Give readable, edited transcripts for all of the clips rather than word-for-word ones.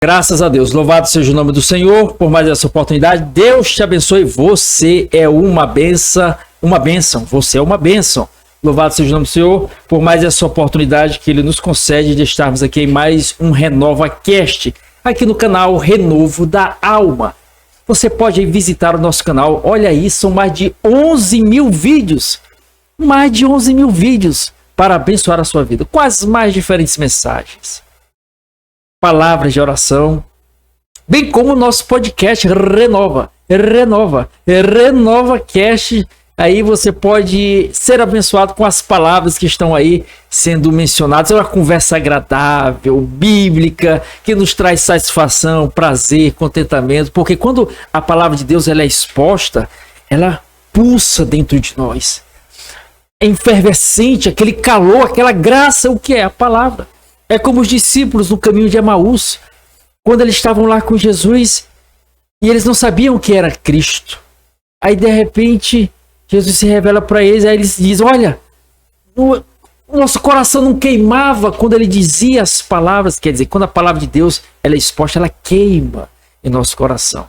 Graças a Deus, louvado seja o nome do Senhor por mais essa oportunidade. Deus te abençoe, você é uma bênção, você é uma bênção. Louvado seja o nome do Senhor por mais essa oportunidade que Ele nos concede de estarmos aqui em mais um RenovaCast, aqui no canal Renovo da Alma. Você pode visitar o nosso canal, olha aí, são mais de 11 mil vídeos, para abençoar a sua vida, com as mais diferentes mensagens, palavras de oração, bem como o nosso podcast RenovaCast. Aí você pode ser abençoado com as palavras que estão aí sendo mencionadas. É uma conversa agradável, bíblica, que nos traz satisfação, prazer, contentamento, porque quando a palavra de Deus ela é exposta, ela pulsa dentro de nós. É efervescente, aquele calor, aquela graça, o que é a palavra? É como os discípulos no caminho de Emaús, quando eles estavam lá com Jesus e eles não sabiam que era Cristo. Aí de repente Jesus se revela para eles, aí eles dizem, olha, o nosso coração não queimava quando ele dizia as palavras, quer dizer, quando a palavra de Deus ela é exposta, ela queima em nosso coração.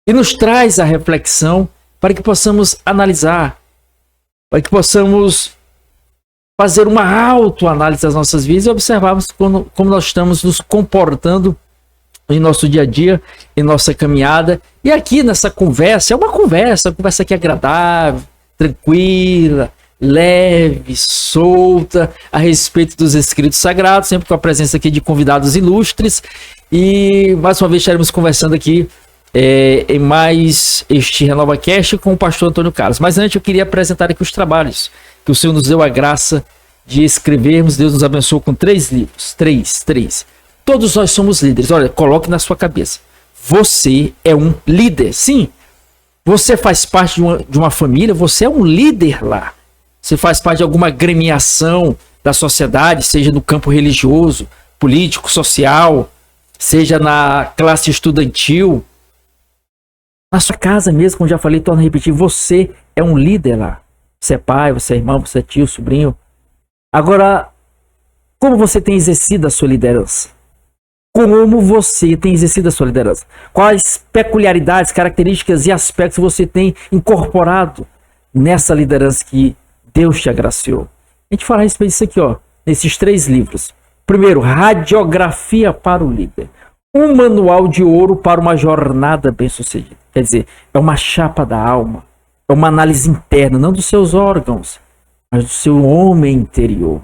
E nos traz a reflexão para que possamos analisar, para que possamos fazer uma autoanálise das nossas vidas e observarmos como nós estamos nos comportando em nosso dia a dia, em nossa caminhada. E aqui nessa conversa, é uma conversa aqui agradável, tranquila, leve, solta, a respeito dos escritos sagrados, sempre com a presença aqui de convidados ilustres. E mais uma vez estaremos conversando aqui em mais este RenovaCast com o pastor Antônio Carlos. Mas antes eu queria apresentar aqui os trabalhos que o Senhor nos deu a graça de escrevermos. Deus nos abençoou com 3 livros. Três. Todos nós somos líderes. Olha, coloque na sua cabeça. Você é um líder. Sim, você faz parte de uma família, você é um líder lá. Você faz parte de alguma agremiação da sociedade, seja no campo religioso, político, social, seja na classe estudantil, na sua casa mesmo, como já falei, torno a repetir, você é um líder lá. Você é pai, você é irmão, você é tio, sobrinho. Agora, como você tem exercido a sua liderança? Como você tem exercido a sua liderança? Quais peculiaridades, características e aspectos você tem incorporado nessa liderança que Deus te agraciou? A gente fala a respeito disso aqui, ó, nesses 3 livros. Primeiro, Radiografia para o Líder. Um manual de ouro para uma jornada bem-sucedida. Quer dizer, é uma chapa da alma. É uma análise interna, não dos seus órgãos, mas do seu homem interior.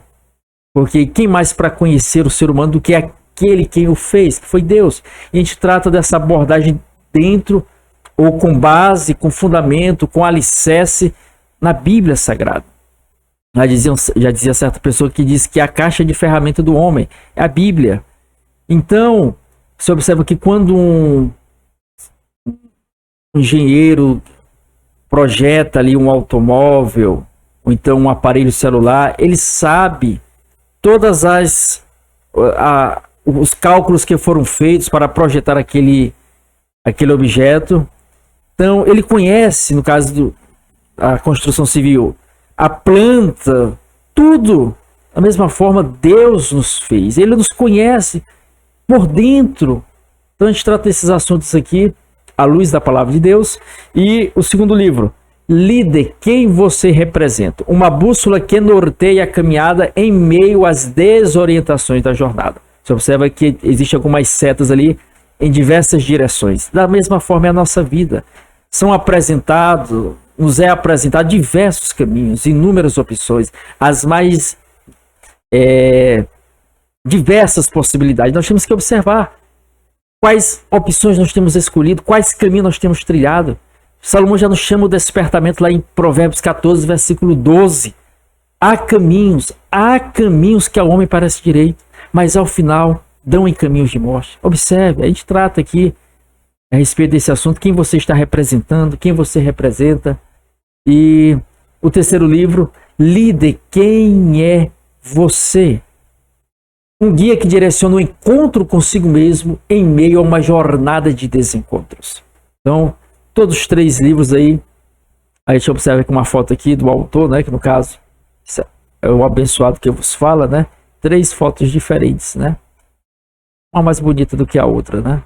Porque quem mais para conhecer o ser humano do que aquele quem o fez, que foi Deus? E a gente trata dessa abordagem dentro, ou com base, com fundamento, com alicerce na Bíblia Sagrada. Já dizia certa pessoa que diz que a caixa de ferramenta do homem é a Bíblia. Então, você observa que quando um engenheiro projeta ali um automóvel, ou então um aparelho celular, ele sabe todas os cálculos que foram feitos para projetar aquele objeto. Então, ele conhece, no caso da construção civil, a planta, tudo. Da mesma forma, Deus nos fez. Ele nos conhece por dentro. Então, a gente trata esses assuntos aqui à luz da palavra de Deus. E o segundo livro, Líder, quem você representa? Uma bússola que norteia a caminhada em meio às desorientações da jornada. Você observa que existem algumas setas ali em diversas direções. Da mesma forma é a nossa vida. Nos é apresentado diversos caminhos, inúmeras opções, as mais diversas possibilidades. Nós temos que observar quais opções nós temos escolhido, quais caminhos nós temos trilhado. Salomão já nos chama o despertamento lá em Provérbios 14, versículo 12. Há caminhos que ao homem parece direito, mas ao final dão em caminhos de morte. Observe, a gente trata aqui a respeito desse assunto, quem você está representando, quem você representa. E o terceiro livro, Líder, quem é você? Um guia que direciona o encontro consigo mesmo em meio a uma jornada de desencontros. Então, todos os 3 livros aí, a gente observa com uma foto aqui do autor, né, que no caso é o abençoado que vos fala, né? 3 fotos diferentes, né? uma mais bonita do que a outra, né?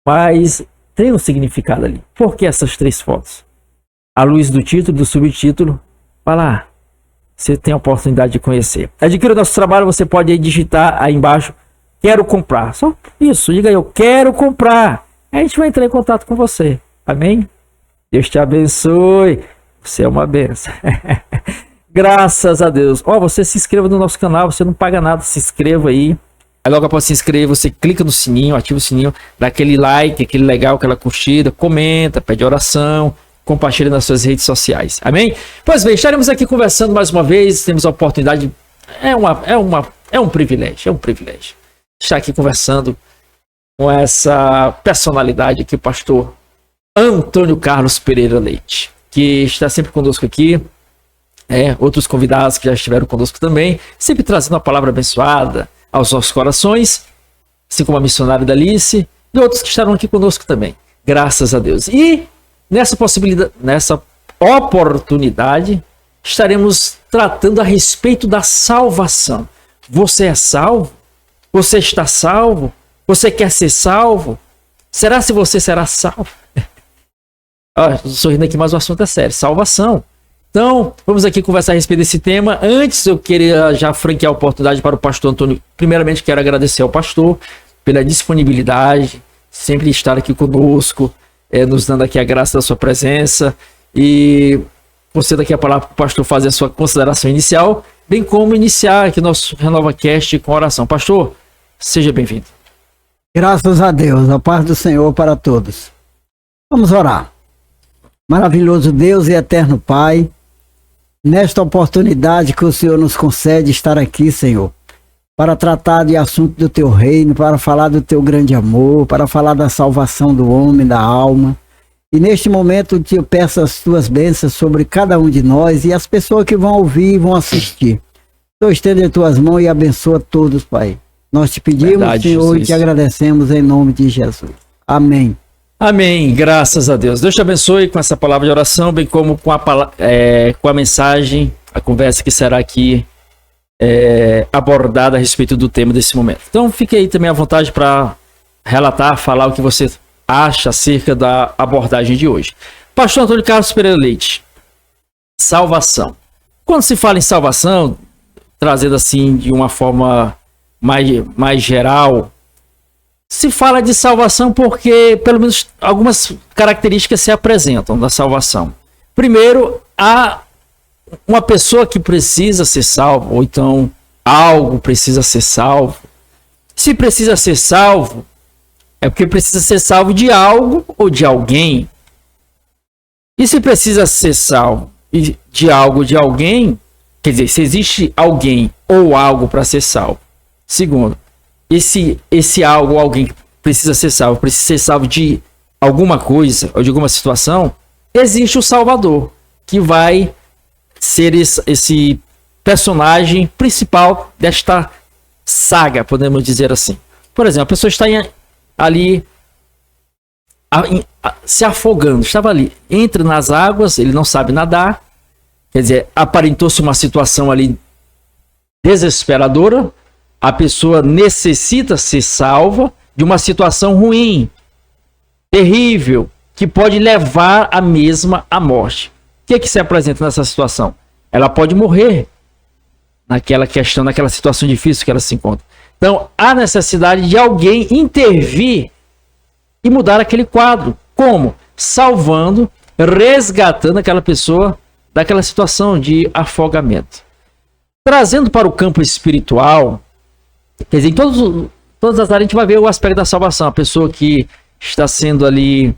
Mas tem um significado ali. Por que essas 3 fotos? À luz do título, do subtítulo, vai lá, você tem a oportunidade de conhecer. Adquira o nosso trabalho, você pode aí digitar aí embaixo, quero comprar. Só isso, diga aí, eu quero comprar. Aí a gente vai entrar em contato com você. Amém? Deus te abençoe. Você é uma benção. Graças a Deus. Você se inscreva no nosso canal, você não paga nada, se inscreva aí. Aí logo após se inscrever, você clica no sininho, ativa o sininho, dá aquele like, aquele legal, aquela curtida, comenta, pede oração, compartilha nas suas redes sociais. Amém? Pois bem, estaremos aqui conversando mais uma vez, temos a oportunidade, é um privilégio estar aqui conversando com essa personalidade aqui, o pastor Antônio Carlos Pereira Leite, que está sempre conosco aqui, outros convidados que já estiveram conosco também, sempre trazendo uma palavra abençoada aos nossos corações, assim como a missionária da Alice e outros que estarão aqui conosco também, graças a Deus. E nessa oportunidade, estaremos tratando a respeito da salvação. Você é salvo? Você está salvo? Você quer ser salvo? Será se você será salvo? Estou sorrindo aqui, mas o assunto é sério, salvação. Então, vamos aqui conversar a respeito desse tema. Antes, eu queria já franquear a oportunidade para o pastor Antônio. Primeiramente, quero agradecer ao pastor pela disponibilidade, sempre estar aqui conosco, nos dando aqui a graça da sua presença. E você daqui a palavra para o pastor fazer a sua consideração inicial, bem como iniciar aqui nosso RenovaCast com oração. Pastor, seja bem-vindo. Graças a Deus, a paz do Senhor para todos. Vamos orar. Maravilhoso Deus e eterno Pai, nesta oportunidade que o Senhor nos concede estar aqui, Senhor, para tratar de assunto do Teu reino, para falar do Teu grande amor, para falar da salvação do homem, da alma. E neste momento te peço as Tuas bênçãos sobre cada um de nós e as pessoas que vão ouvir e vão assistir. Então estende as Tuas mãos e abençoa todos, Pai. Nós te pedimos, Verdade, Senhor, Jesus. e te agradecemos em nome de Jesus. Amém. Amém, graças a Deus. Deus te abençoe com essa palavra de oração, bem como com a mensagem, a conversa que será aqui abordada a respeito do tema desse momento. Então fique aí também à vontade para relatar, falar o que você acha acerca da abordagem de hoje. Pastor Antônio Carlos Pereira Leite, salvação. Quando se fala em salvação, trazendo assim de uma forma mais geral, se fala de salvação porque pelo menos algumas características se apresentam da salvação. Primeiro, há uma pessoa que precisa ser salva, ou então algo precisa ser salvo. Se precisa ser salvo, é porque precisa ser salvo de algo ou de alguém. E se precisa ser salvo de algo ou de alguém, quer dizer, se existe alguém ou algo para ser salvo. Segundo, esse algo ou alguém que precisa ser salvo de alguma coisa ou de alguma situação, existe o Salvador, que vai ser esse personagem principal desta saga, podemos dizer assim. Por exemplo, a pessoa está ali se afogando, estava ali, entra nas águas, ele não sabe nadar, quer dizer, aparentou-se uma situação ali desesperadora, a pessoa necessita ser salva de uma situação ruim, terrível, que pode levar a mesma à morte. O que se apresenta nessa situação? Ela pode morrer naquela questão, naquela situação difícil que ela se encontra. Então, há necessidade de alguém intervir e mudar aquele quadro. Como? Salvando, resgatando aquela pessoa daquela situação de afogamento. Trazendo para o campo espiritual, quer dizer, em todas as áreas a gente vai ver o aspecto da salvação. A pessoa que está sendo ali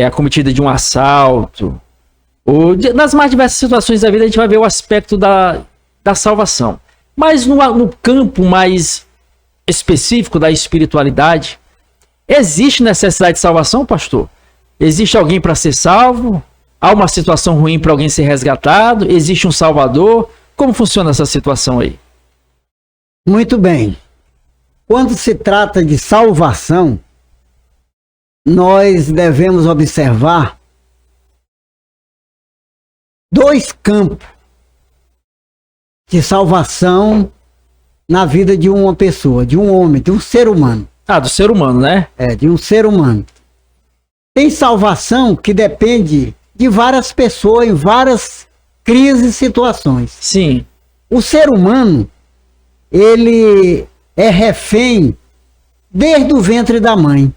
acometida de um assalto, ou nas mais diversas situações da vida a gente vai ver o aspecto da salvação. Mas no campo mais específico da espiritualidade, existe necessidade de salvação, pastor? Existe alguém para ser salvo? Há uma situação ruim para alguém ser resgatado? Existe um salvador? Como funciona essa situação aí? Muito bem. Quando se trata de salvação, nós devemos observar dois campos de salvação na vida de uma pessoa, de um homem, de um ser humano. Ah, do ser humano, né? De um ser humano. Tem salvação que depende de várias pessoas em várias crises e situações. Sim. O ser humano, ele é refém desde o ventre da mãe.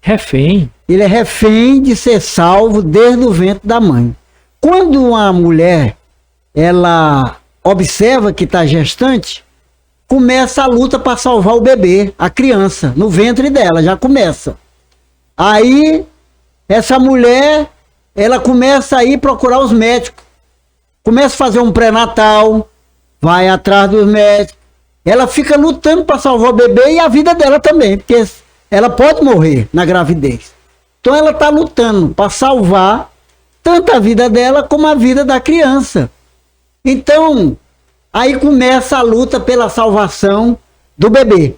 Refém? Ele é refém de ser salvo desde o ventre da mãe. Quando uma mulher, ela observa que está gestante, começa a luta para salvar o bebê, a criança, no ventre dela, já começa. Aí, essa mulher, ela começa a ir procurar os médicos. Começa a fazer um pré-natal, vai atrás dos médicos. Ela fica lutando para salvar o bebê e a vida dela também, porque ela pode morrer na gravidez. Então ela está lutando para salvar tanto a vida dela como a vida da criança. Então, aí começa a luta pela salvação do bebê.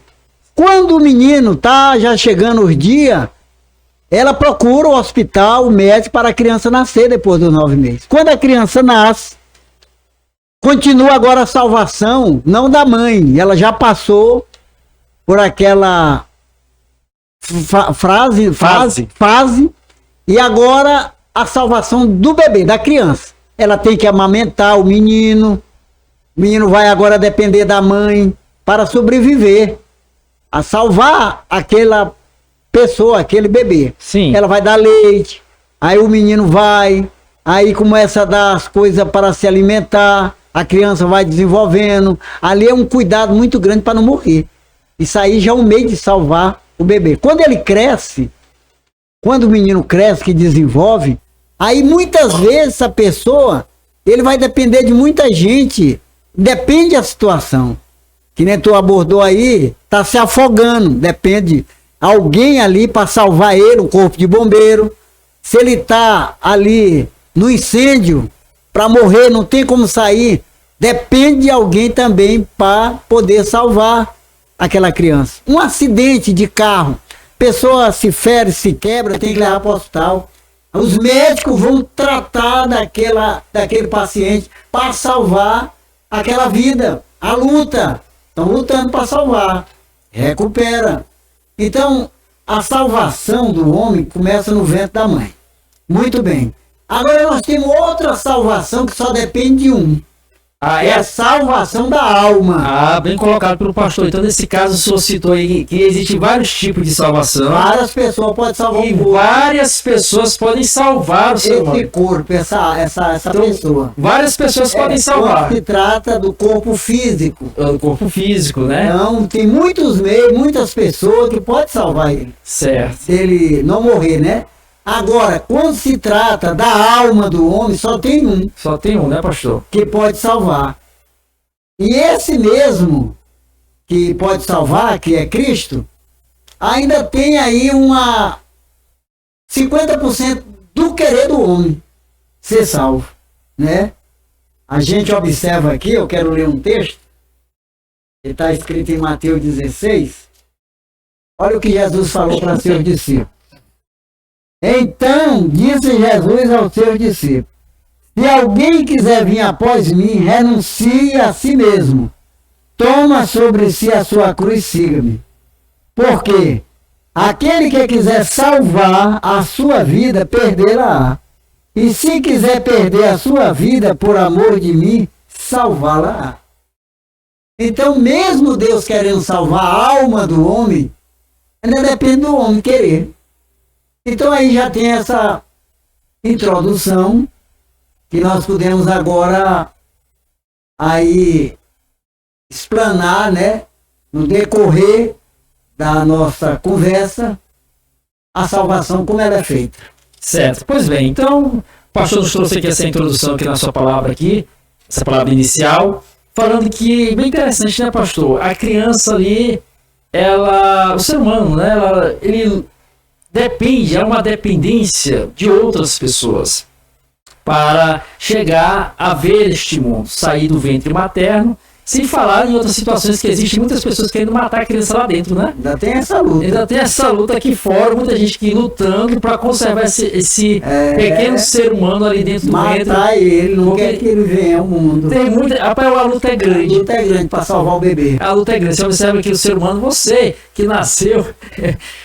Quando o menino está já chegando os dias, ela procura o hospital, o médico, para a criança nascer depois dos 9 meses. Quando a criança nasce, continua agora a salvação, não da mãe. Ela já passou por aquela fase, e agora a salvação do bebê, da criança. Ela tem que amamentar o menino vai agora depender da mãe para sobreviver, a salvar aquela pessoa, aquele bebê. Sim. Ela vai dar leite, aí o menino aí começa a dar as coisas para se alimentar, a criança vai desenvolvendo. Ali é um cuidado muito grande para não morrer. Isso aí já é um meio de salvar o bebê. Quando ele cresce, quando o menino cresce, que desenvolve, aí muitas vezes essa pessoa, ele vai depender de muita gente, depende da situação. Que nem tu abordou aí, tá se afogando, depende alguém ali para salvar ele, um corpo de bombeiro. Se ele tá ali no incêndio, para morrer, não tem como sair, depende de alguém também para poder salvar aquela criança. Um acidente de carro, pessoa se fere, se quebra, tem que levar para o hospital. Os médicos vão tratar daquele paciente para salvar aquela vida. A luta, estão lutando para salvar, recupera. Então, a salvação do homem começa no ventre da mãe. Muito bem. Agora nós temos outra salvação que só depende de um. É a salvação da alma. Bem colocado pelo pastor. Então, nesse caso, o senhor citou aí que existem vários tipos de salvação. Várias pessoas podem salvar o corpo. Várias pessoas podem salvar o ser humano. Esse corpo, essa então, pessoa. Várias pessoas podem salvar. Se trata do corpo físico. Do corpo físico, né? Não, tem muitos meios, muitas pessoas que podem salvar ele. Certo. Se ele não morrer, né? Agora, quando se trata da alma do homem, só tem um. Só tem um, né, pastor? Que pode salvar. E esse mesmo que pode salvar, que é Cristo, ainda tem aí 50% do querer do homem ser salvo, né? A gente observa aqui, eu quero ler um texto, que está escrito em Mateus 16. Olha o que Jesus falou para seus discípulos. Então disse Jesus aos seus discípulos: se alguém quiser vir após mim, renuncie a si mesmo, toma sobre si a sua cruz e siga-me. Porque aquele que quiser salvar a sua vida, perdê-la-á. E se quiser perder a sua vida por amor de mim, salvá-la-á. Então, mesmo Deus querendo salvar a alma do homem, ainda depende do homem querer. Então aí já tem essa introdução que nós podemos agora aí explanar, né, no decorrer da nossa conversa, a salvação como ela é feita. Certo. Pois bem, então, o pastor nos trouxe aqui essa introdução aqui na sua palavra aqui, essa palavra inicial, falando que, bem interessante, né, pastor? A criança ali, o ser humano, né, ele depende, é uma dependência de outras pessoas para chegar a ver este mundo, sair do ventre materno Sem falar em outras situações que existem muitas pessoas querendo matar a criança lá dentro, né? Ainda tem essa luta. Ainda tem essa luta aqui fora, muita gente que lutando para conservar esse pequeno ser humano ali dentro do ventre. Matar ele, não quer que ele venha ao mundo. Tem muita. Rapaz, a luta é grande. A luta é grande para salvar o bebê. A luta é grande. Você observa que o ser humano, você que nasceu,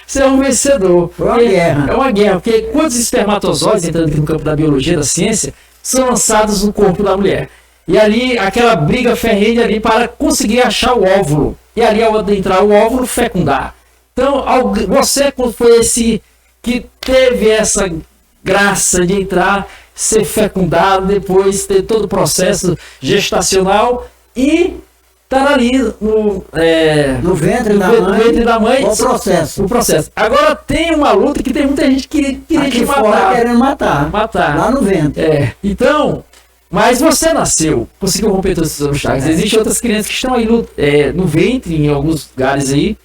você é um vencedor. Foi uma guerra. É uma guerra, porque quantos espermatozoides, entrando aqui no campo da biologia, da ciência, são lançados no corpo da mulher? E ali, aquela briga ferrenha ali para conseguir achar o óvulo. E ali, ao adentrar o óvulo, fecundar. Então, você foi esse que teve essa graça de entrar, ser fecundado, depois ter todo o processo gestacional e estar ali no ventre da mãe. O processo. Agora tem uma luta que tem muita gente que queria te matar. Querendo matar. Lá no ventre. Então, mas você nasceu, conseguiu romper todos esses obstáculos. Existem outras crianças que estão aí no ventre, em alguns lugares aí,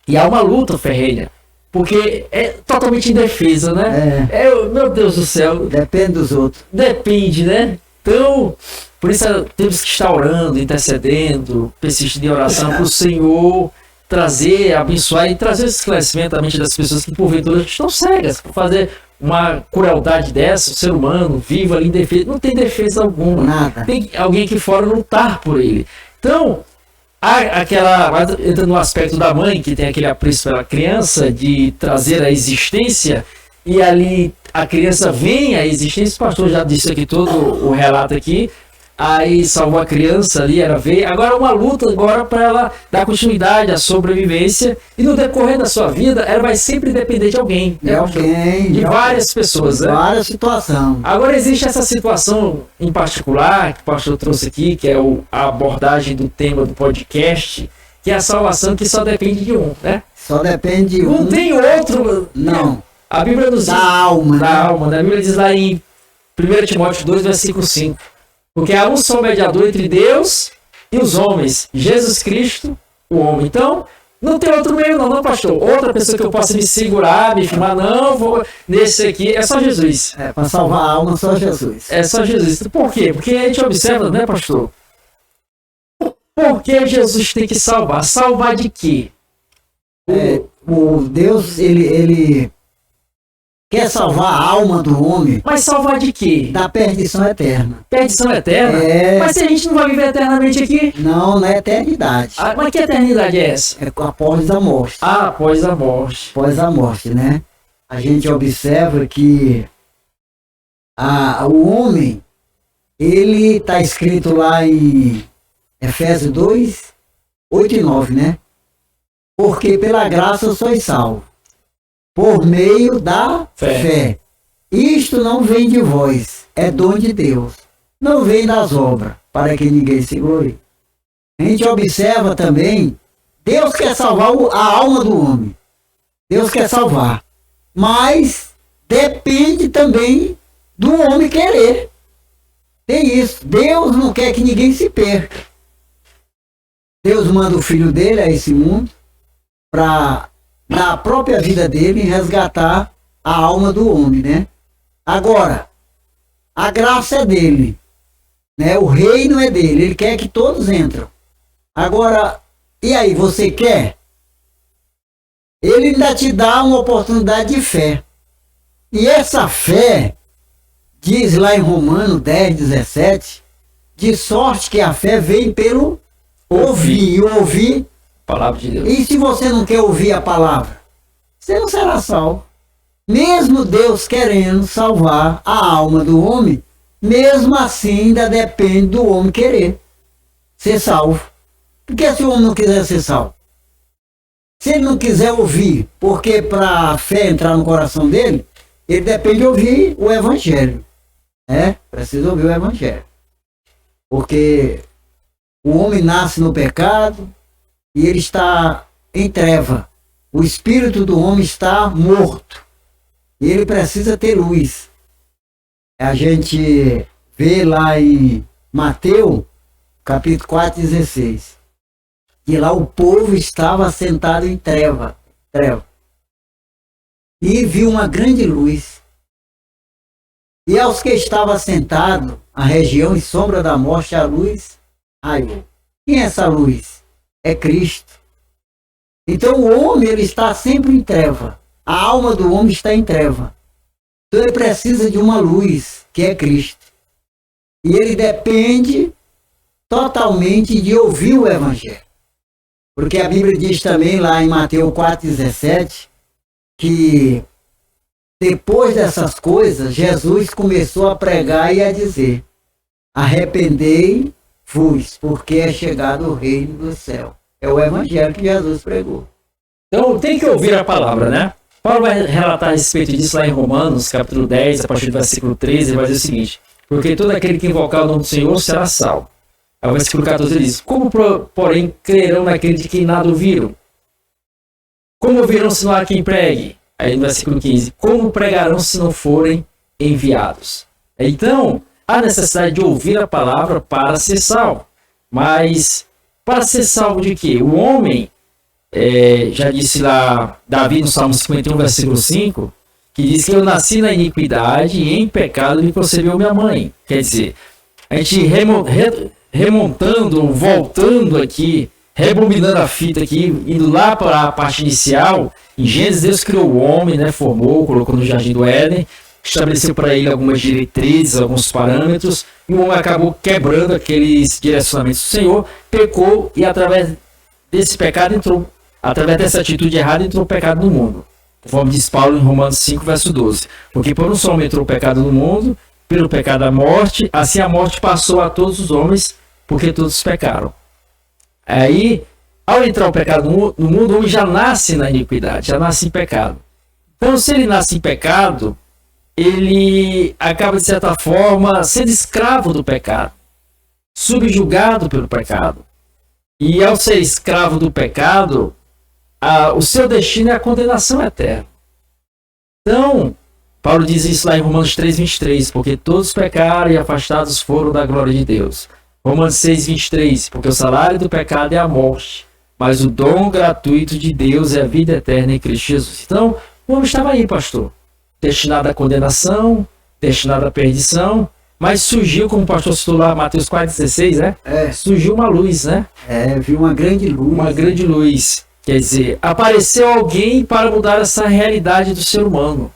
e há uma luta ferrenha. Porque é totalmente indefesa, né? Meu Deus do céu. Depende dos outros. Depende, né? Então, por isso temos que estar orando, intercedendo, persistindo em oração para o Senhor trazer, abençoar e trazer esse esclarecimento à mente das pessoas que porventura estão cegas por fazer uma crueldade dessa. O ser humano vivo ali indefeso, não tem defesa alguma. Nada. Tem alguém aqui fora lutar por ele. Então, entra no aspecto da mãe, que tem aquele apreço pela criança, de trazer a existência, e ali a criança vem à existência. O pastor já disse aqui todo o relato aqui. Aí salvou a criança ali, veio. Agora uma luta para ela dar continuidade à sobrevivência, e no decorrer da sua vida ela vai sempre depender de alguém. De várias pessoas. De várias situações. Agora existe essa situação em particular que o pastor trouxe aqui, que é a abordagem do tema do podcast, que é a salvação que só depende de um, né? Só depende de um. Não tem outro. Não. A Bíblia nos diz. Da alma. A Bíblia diz lá em 1 Timóteo 2, versículo 5. Porque há um só mediador entre Deus e os homens, Jesus Cristo, o homem. Então, não tem outro meio não, pastor. Outra pessoa que eu possa me segurar, me filmar, não, vou nesse aqui, é só Jesus. Para salvar a alma, só Jesus. É só Jesus. Por quê? Porque a gente observa, né, pastor? Por que Jesus tem que salvar? Salvar de quê? O Deus, ele quer salvar a alma do homem. Mas salvar de quê? Da perdição eterna. Perdição eterna? Mas se a gente não vai viver eternamente aqui? Não, não é eternidade. Mas que eternidade é essa? É após a morte. Após a morte. Após a morte, né? A gente observa que o homem, ele está escrito lá em Efésios 2, 8 e 9, né? Porque pela graça sois salvos, por meio da fé. Isto não vem de vós, é dom de Deus. Não vem das obras, para que ninguém se glorie. A gente observa também, Deus quer salvar a alma do homem. Deus quer salvar. Mas depende também do homem querer. Tem isso. Deus não quer que ninguém se perca. Deus manda o Filho dele a esse mundo para, na própria vida dele, resgatar a alma do homem, né? Agora, a graça é dele, né? O reino é dele, ele quer que todos entrem. Agora, e aí, você quer? Ele ainda te dá uma oportunidade de fé. E essa fé, diz lá em Romanos 10, 17, de sorte que a fé vem pelo ouvir, e ouvir palavra de Deus. E se você não quer ouvir a palavra, você não será salvo. Mesmo Deus querendo salvar a alma do homem, mesmo assim ainda depende do homem querer ser salvo. Porque se o homem não quiser ser salvo, se ele não quiser ouvir, porque para a fé entrar no coração dele, ele depende de ouvir o evangelho. Precisa ouvir o evangelho. Porque o homem nasce no pecado e ele está em treva. O espírito do homem está morto. E ele precisa ter luz. A gente vê lá em Mateus, capítulo 4, 16. E lá o povo estava sentado em treva. E viu uma grande luz. E aos que estavam sentados, a região em sombra da morte, a luz raiou. Quem é essa luz? É Cristo. Então o homem ele está sempre em treva. A alma do homem está em treva. Então ele precisa de uma luz, que é Cristo. E ele depende totalmente de ouvir o Evangelho. Porque a Bíblia diz também lá em Mateus 4,17 que depois dessas coisas, Jesus começou a pregar e a dizer: arrependei-vos, porque é chegado o reino do céu. É o Evangelho que Jesus pregou. Então tem que ouvir a palavra, né? Paulo vai relatar a respeito disso lá em Romanos, capítulo 10, a partir do versículo 13, ele vai dizer o seguinte: porque todo aquele que invocar o nome do Senhor será salvo. Aí o versículo 14 ele diz: como, porém, crerão naquele de quem nada ouviram? Como ouvirão se não há quem pregue? Aí no versículo 15: como pregarão se não forem enviados? Então, há necessidade de ouvir a palavra para ser salvo. Mas, para ser salvo de quê? O homem, já disse lá Davi no Salmo 51, versículo 5, que diz que eu nasci na iniquidade e em pecado me concebeu minha mãe. Quer dizer, a gente remontando, voltando aqui, rebobinando a fita aqui, indo lá para a parte inicial, em Gênesis Deus criou o homem, né, formou, colocou no jardim do Éden, estabeleceu para ele algumas diretrizes, alguns parâmetros, e o homem acabou quebrando aqueles direcionamentos do Senhor, pecou e através desse pecado entrou, através dessa atitude errada entrou o pecado no mundo. Conforme diz Paulo em Romanos 5, verso 12. Porque por um só homem entrou o pecado no mundo, pelo pecado a morte, assim a morte passou a todos os homens, porque todos pecaram. Aí, ao entrar o pecado no mundo, o homem já nasce na iniquidade, já nasce em pecado. Então, se ele nasce em pecado, ele acaba, de certa forma, sendo escravo do pecado, subjugado pelo pecado. E ao ser escravo do pecado, o seu destino é a condenação eterna. Então, Paulo diz isso lá em Romanos 3:23, porque todos pecaram e afastados foram da glória de Deus. Romanos 6:23, porque o salário do pecado é a morte, mas o dom gratuito de Deus é a vida eterna em Cristo Jesus. Então, o homem estava aí, pastor, destinado à condenação, destinado à perdição, mas surgiu, como o pastor citou lá, Mateus 4:16, né? Surgiu uma luz, né? Viu uma grande luz. Uma grande luz. Quer dizer, apareceu alguém para mudar essa realidade do ser humano,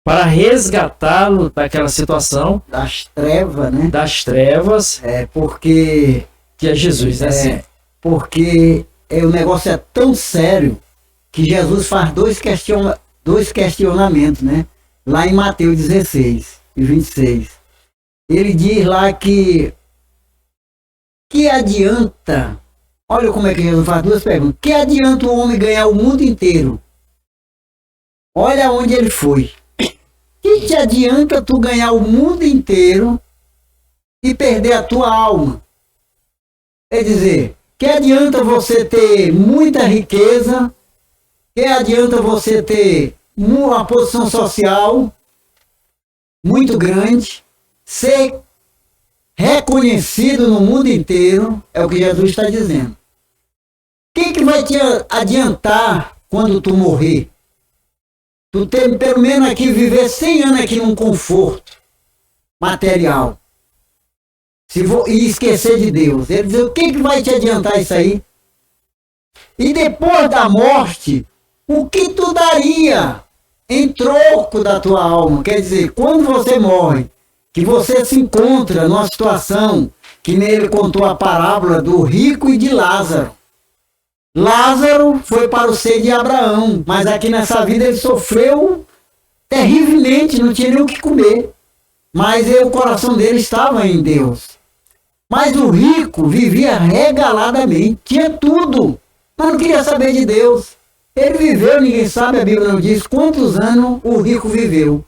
para resgatá-lo daquela situação. Das trevas, né? Das trevas. Porque... Que é Jesus, né? Assim. Porque o negócio é tão sério que Jesus faz dois questionamentos, né? Lá em Mateus 16:26. Ele diz lá que adianta, olha como é que Jesus faz duas perguntas, que adianta o homem ganhar o mundo inteiro? Olha onde ele foi. Que te adianta tu ganhar o mundo inteiro e perder a tua alma? Quer dizer, que adianta você ter muita riqueza, que adianta você ter uma posição social muito grande, ser reconhecido no mundo inteiro, é o que Jesus está dizendo. O que vai te adiantar quando tu morrer? Tu tem pelo menos aqui viver 100 anos aqui num conforto material. E esquecer de Deus. Ele diz, o que vai te adiantar isso aí? E depois da morte, o que tu daria em troco da tua alma? Quer dizer, quando você morre, que você se encontra numa situação que nele contou a parábola do rico e de Lázaro. Lázaro foi para o seio de Abraão, mas aqui nessa vida ele sofreu terrivelmente, não tinha nem o que comer. Mas o coração dele estava em Deus. Mas o rico vivia regaladamente, tinha tudo, mas não queria saber de Deus. Ele viveu, ninguém sabe, a Bíblia não diz quantos anos o rico viveu.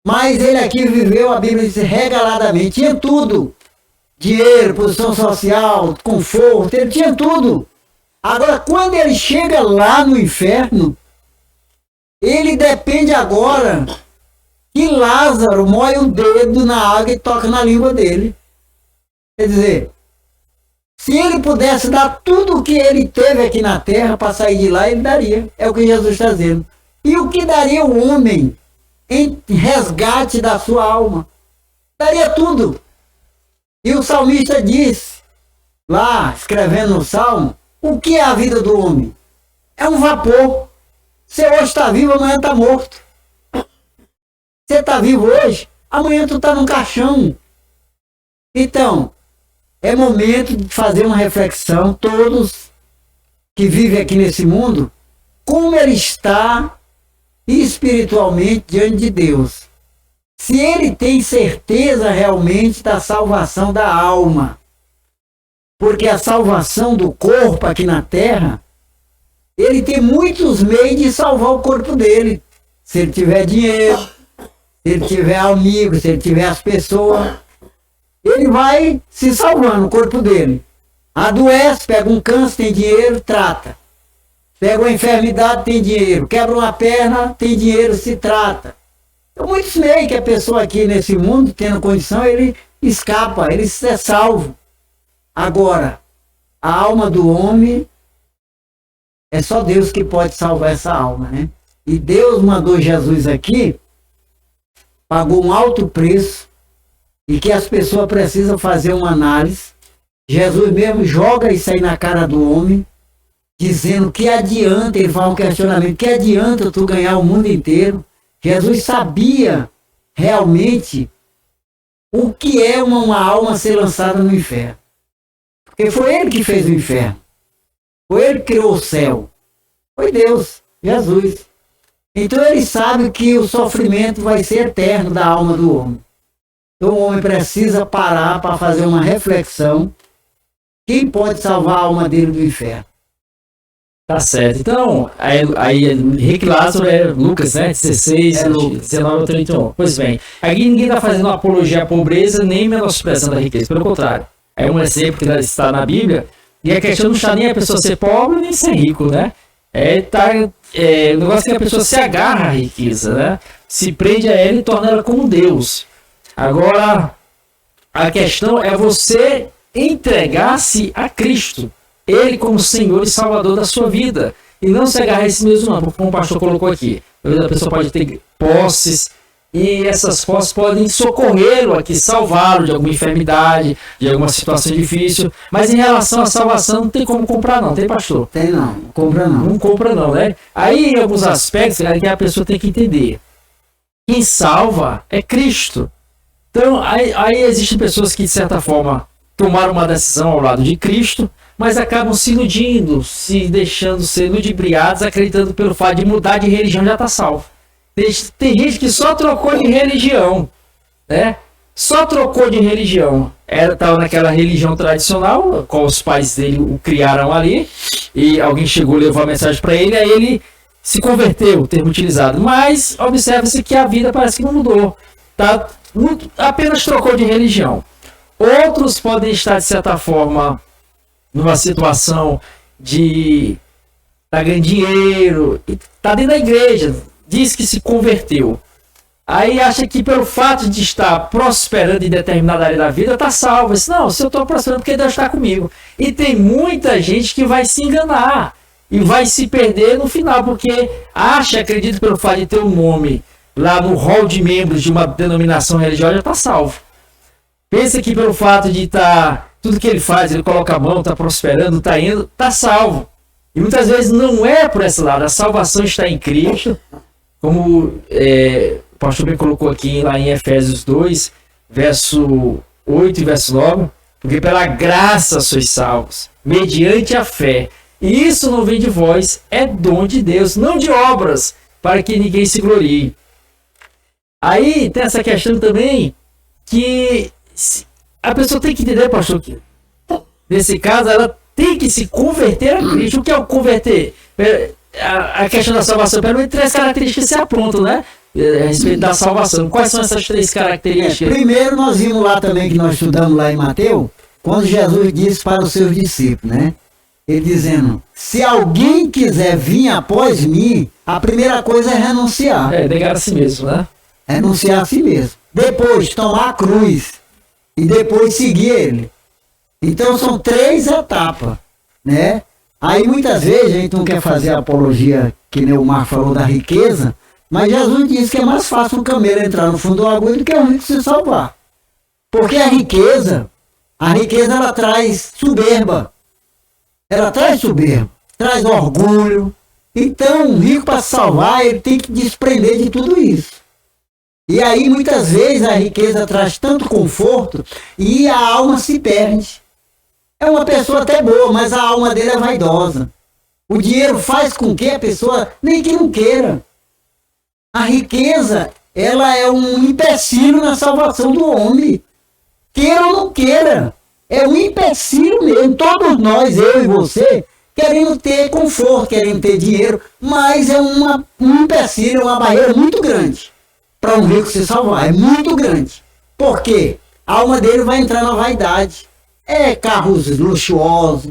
Mas ele aqui viveu, a Bíblia diz, regaladamente, tinha tudo. Dinheiro, posição social, conforto, ele tinha tudo. Agora, quando ele chega lá no inferno, ele depende agora que Lázaro moe o dedo na água e toca na língua dele. Quer dizer, se ele pudesse dar tudo o que ele teve aqui na terra para sair de lá, ele daria. É o que Jesus está dizendo. E o que daria o homem em resgate da sua alma? Daria tudo. E o salmista diz lá escrevendo no Salmo, o que é a vida do homem? É um vapor. Você hoje está vivo, amanhã está morto. Você está vivo hoje, amanhã tu está num caixão. Então, é momento de fazer uma reflexão, todos que vivem aqui nesse mundo, como ele está espiritualmente diante de Deus. Se ele tem certeza realmente da salvação da alma. Porque a salvação do corpo aqui na terra, ele tem muitos meios de salvar o corpo dele. Se ele tiver dinheiro, se ele tiver amigos, se ele tiver as pessoas, ele vai se salvando o corpo dele. Adoece, pega um câncer, tem dinheiro, trata. Pega uma enfermidade, tem dinheiro. Quebra uma perna, tem dinheiro, se trata. Então, muitos meios que a pessoa aqui nesse mundo, tendo condição, ele escapa, ele é salvo. Agora, a alma do homem, é só Deus que pode salvar essa alma, né? E Deus mandou Jesus aqui, pagou um alto preço, e que as pessoas precisam fazer uma análise. Jesus mesmo joga isso aí na cara do homem, dizendo que adianta, ele faz um questionamento, que adianta tu ganhar o mundo inteiro? Jesus sabia realmente o que é uma alma ser lançada no inferno. Porque foi ele que fez o inferno. Foi ele que criou o céu. Foi Deus, Jesus. Então ele sabe que o sofrimento vai ser eterno da alma do homem. Então o homem precisa parar para fazer uma reflexão. Quem pode salvar a alma dele do inferno? Tá certo. Então, aí Henrique Lázaro é Lucas, né? 16, 19, 31. Pois bem, aqui ninguém está fazendo apologia à pobreza nem menosprezando a riqueza. Pelo contrário. É um exemplo que está na Bíblia. E a questão não está nem a pessoa ser pobre nem ser rico, né? O negócio que a pessoa se agarra à riqueza, né? Se prende a ela e torna ela como Deus. Agora, a questão é você entregar-se a Cristo. Ele como Senhor e Salvador da sua vida. E não se agarrar a esse mesmo não, como o pastor colocou aqui. A pessoa pode ter posses, e essas posses podem socorrê-lo aqui, salvá-lo de alguma enfermidade, de alguma situação difícil. Mas em relação à salvação, não tem como comprar não, tem, pastor? Tem não, compra não. Não compra não, né? Aí em alguns aspectos que a pessoa tem que entender. Quem salva é Cristo. Então, aí existem pessoas que, de certa forma, tomaram uma decisão ao lado de Cristo, mas acabam se iludindo, se deixando ser ludibriados, acreditando pelo fato de mudar de religião já está salvo. Tem gente que só trocou de religião, né? Só trocou de religião. Estava naquela religião tradicional, qual os pais dele o criaram ali, e alguém chegou, levou a mensagem para ele, aí ele se converteu, o termo utilizado. Mas observa-se que a vida parece que não mudou. Tá? Apenas trocou de religião. Outros podem estar, de certa forma, numa situação de tá ganhando dinheiro, e tá dentro da igreja, diz que se converteu. Aí acha que pelo fato de estar prosperando em determinada área da vida, tá salvo. Diz, não, se eu estou prosperando, porque Deus está comigo. E tem muita gente que vai se enganar e vai se perder no final, porque acredita pelo fato de ter um nome lá no hall de membros de uma denominação religiosa, já está salvo. Pensa que pelo fato de estar, tudo que ele faz, ele coloca a mão, está prosperando, está indo, está salvo. E muitas vezes não é por esse lado, a salvação está em Cristo, como o pastor bem colocou aqui lá em Efésios 2, verso 8 e verso 9, porque pela graça sois salvos, mediante a fé. E isso não vem de vós, é dom de Deus, não de obras, para que ninguém se glorie. Aí tem essa questão também, que a pessoa tem que entender, pastor, que nesse caso ela tem que se converter a Cristo. O que é o converter? A questão da salvação, pelo menos 3 características se apontam, né? A respeito da salvação. Quais são essas 3 características? Primeiro, nós vimos lá também, que nós estudamos lá em Mateus, quando Jesus disse para os seus discípulos, né? Ele dizendo, se alguém quiser vir após mim, a primeira coisa é renunciar. Negar a si mesmo, né? Renunciar a si mesmo. Depois, tomar a cruz. E depois seguir ele. Então, são 3 etapas, né? Aí, muitas vezes, a gente não quer fazer a apologia, que nem o Marco falou, da riqueza, mas Jesus disse que é mais fácil um camelo entrar no fundo do agulha do que um rico se salvar. Porque a riqueza, A riqueza, ela traz soberba. Ela traz soberba, traz orgulho. Então, o rico, para salvar, ele tem que desprender de tudo isso. E aí, muitas vezes, a riqueza traz tanto conforto e a alma se perde. É uma pessoa até boa, mas a alma dele é vaidosa. O dinheiro faz com que a pessoa, nem que não queira. A riqueza, ela é um empecilho na salvação do homem. Queira ou não queira. É um empecilho mesmo. Todos nós, eu e você, queremos ter conforto, queremos ter dinheiro, mas é um empecilho, uma barreira muito grande para um rico se salvar. É muito grande. Por quê? A alma dele vai entrar na vaidade. É carros luxuosos,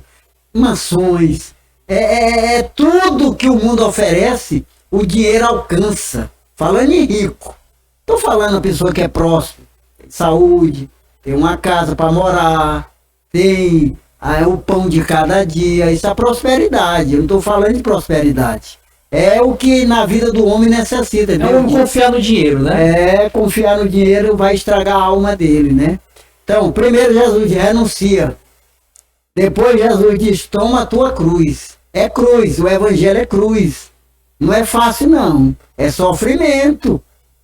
mansões, é tudo que o mundo oferece, o dinheiro alcança. Falando em rico, estou falando a pessoa que é próspera, tem saúde, tem uma casa para morar, tem o pão de cada dia, isso é a prosperidade. Eu não estou falando de prosperidade. É o que na vida do homem necessita. É vamos confiar no dinheiro, né? Confiar no dinheiro vai estragar a alma dele, né? Então, primeiro Jesus renuncia. Depois Jesus diz, toma a tua cruz. É cruz, o evangelho é cruz. Não é fácil não, é sofrimento.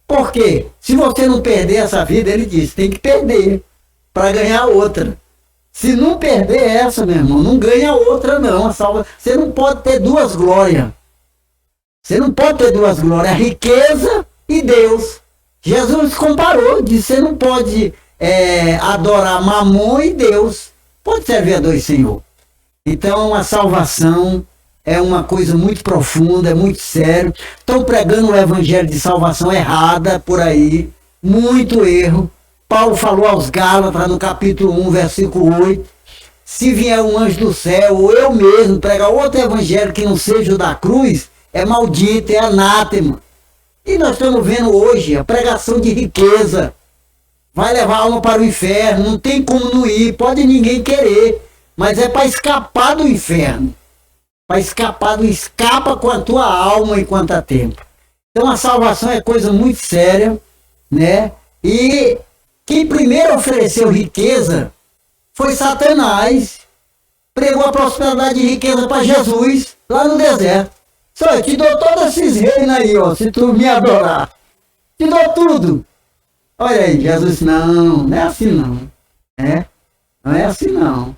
Por quê? Se você não perder essa vida, ele diz, tem que perder para ganhar outra. Se não perder essa, meu irmão, não ganha outra não. Você não pode ter duas glórias. Você não pode ter duas glórias, a riqueza e Deus. Jesus comparou, disse, você não pode adorar Mamon e Deus. Pode servir a dois senhor. Então a salvação é uma coisa muito profunda, é muito sério. Estão pregando o evangelho de salvação errada por aí, muito erro. Paulo falou aos Gálatas no capítulo 1, versículo 8, se vier um anjo do céu, ou eu mesmo pregar outro evangelho que não seja o da cruz, é maldito, é anátema. E nós estamos vendo hoje a pregação de riqueza. Vai levar a alma para o inferno, não tem como não ir, pode ninguém querer, mas é para escapar do inferno. Para escapar escapa com a tua alma enquanto há tempo. Então a salvação é coisa muito séria, né? E quem primeiro ofereceu riqueza foi Satanás. Pregou a prosperidade e riqueza para Jesus lá no deserto. Só eu te dou todos esses reinos aí, ó, se tu me adorar. Te dou tudo. Olha aí, Jesus, não é assim não. Não é assim não.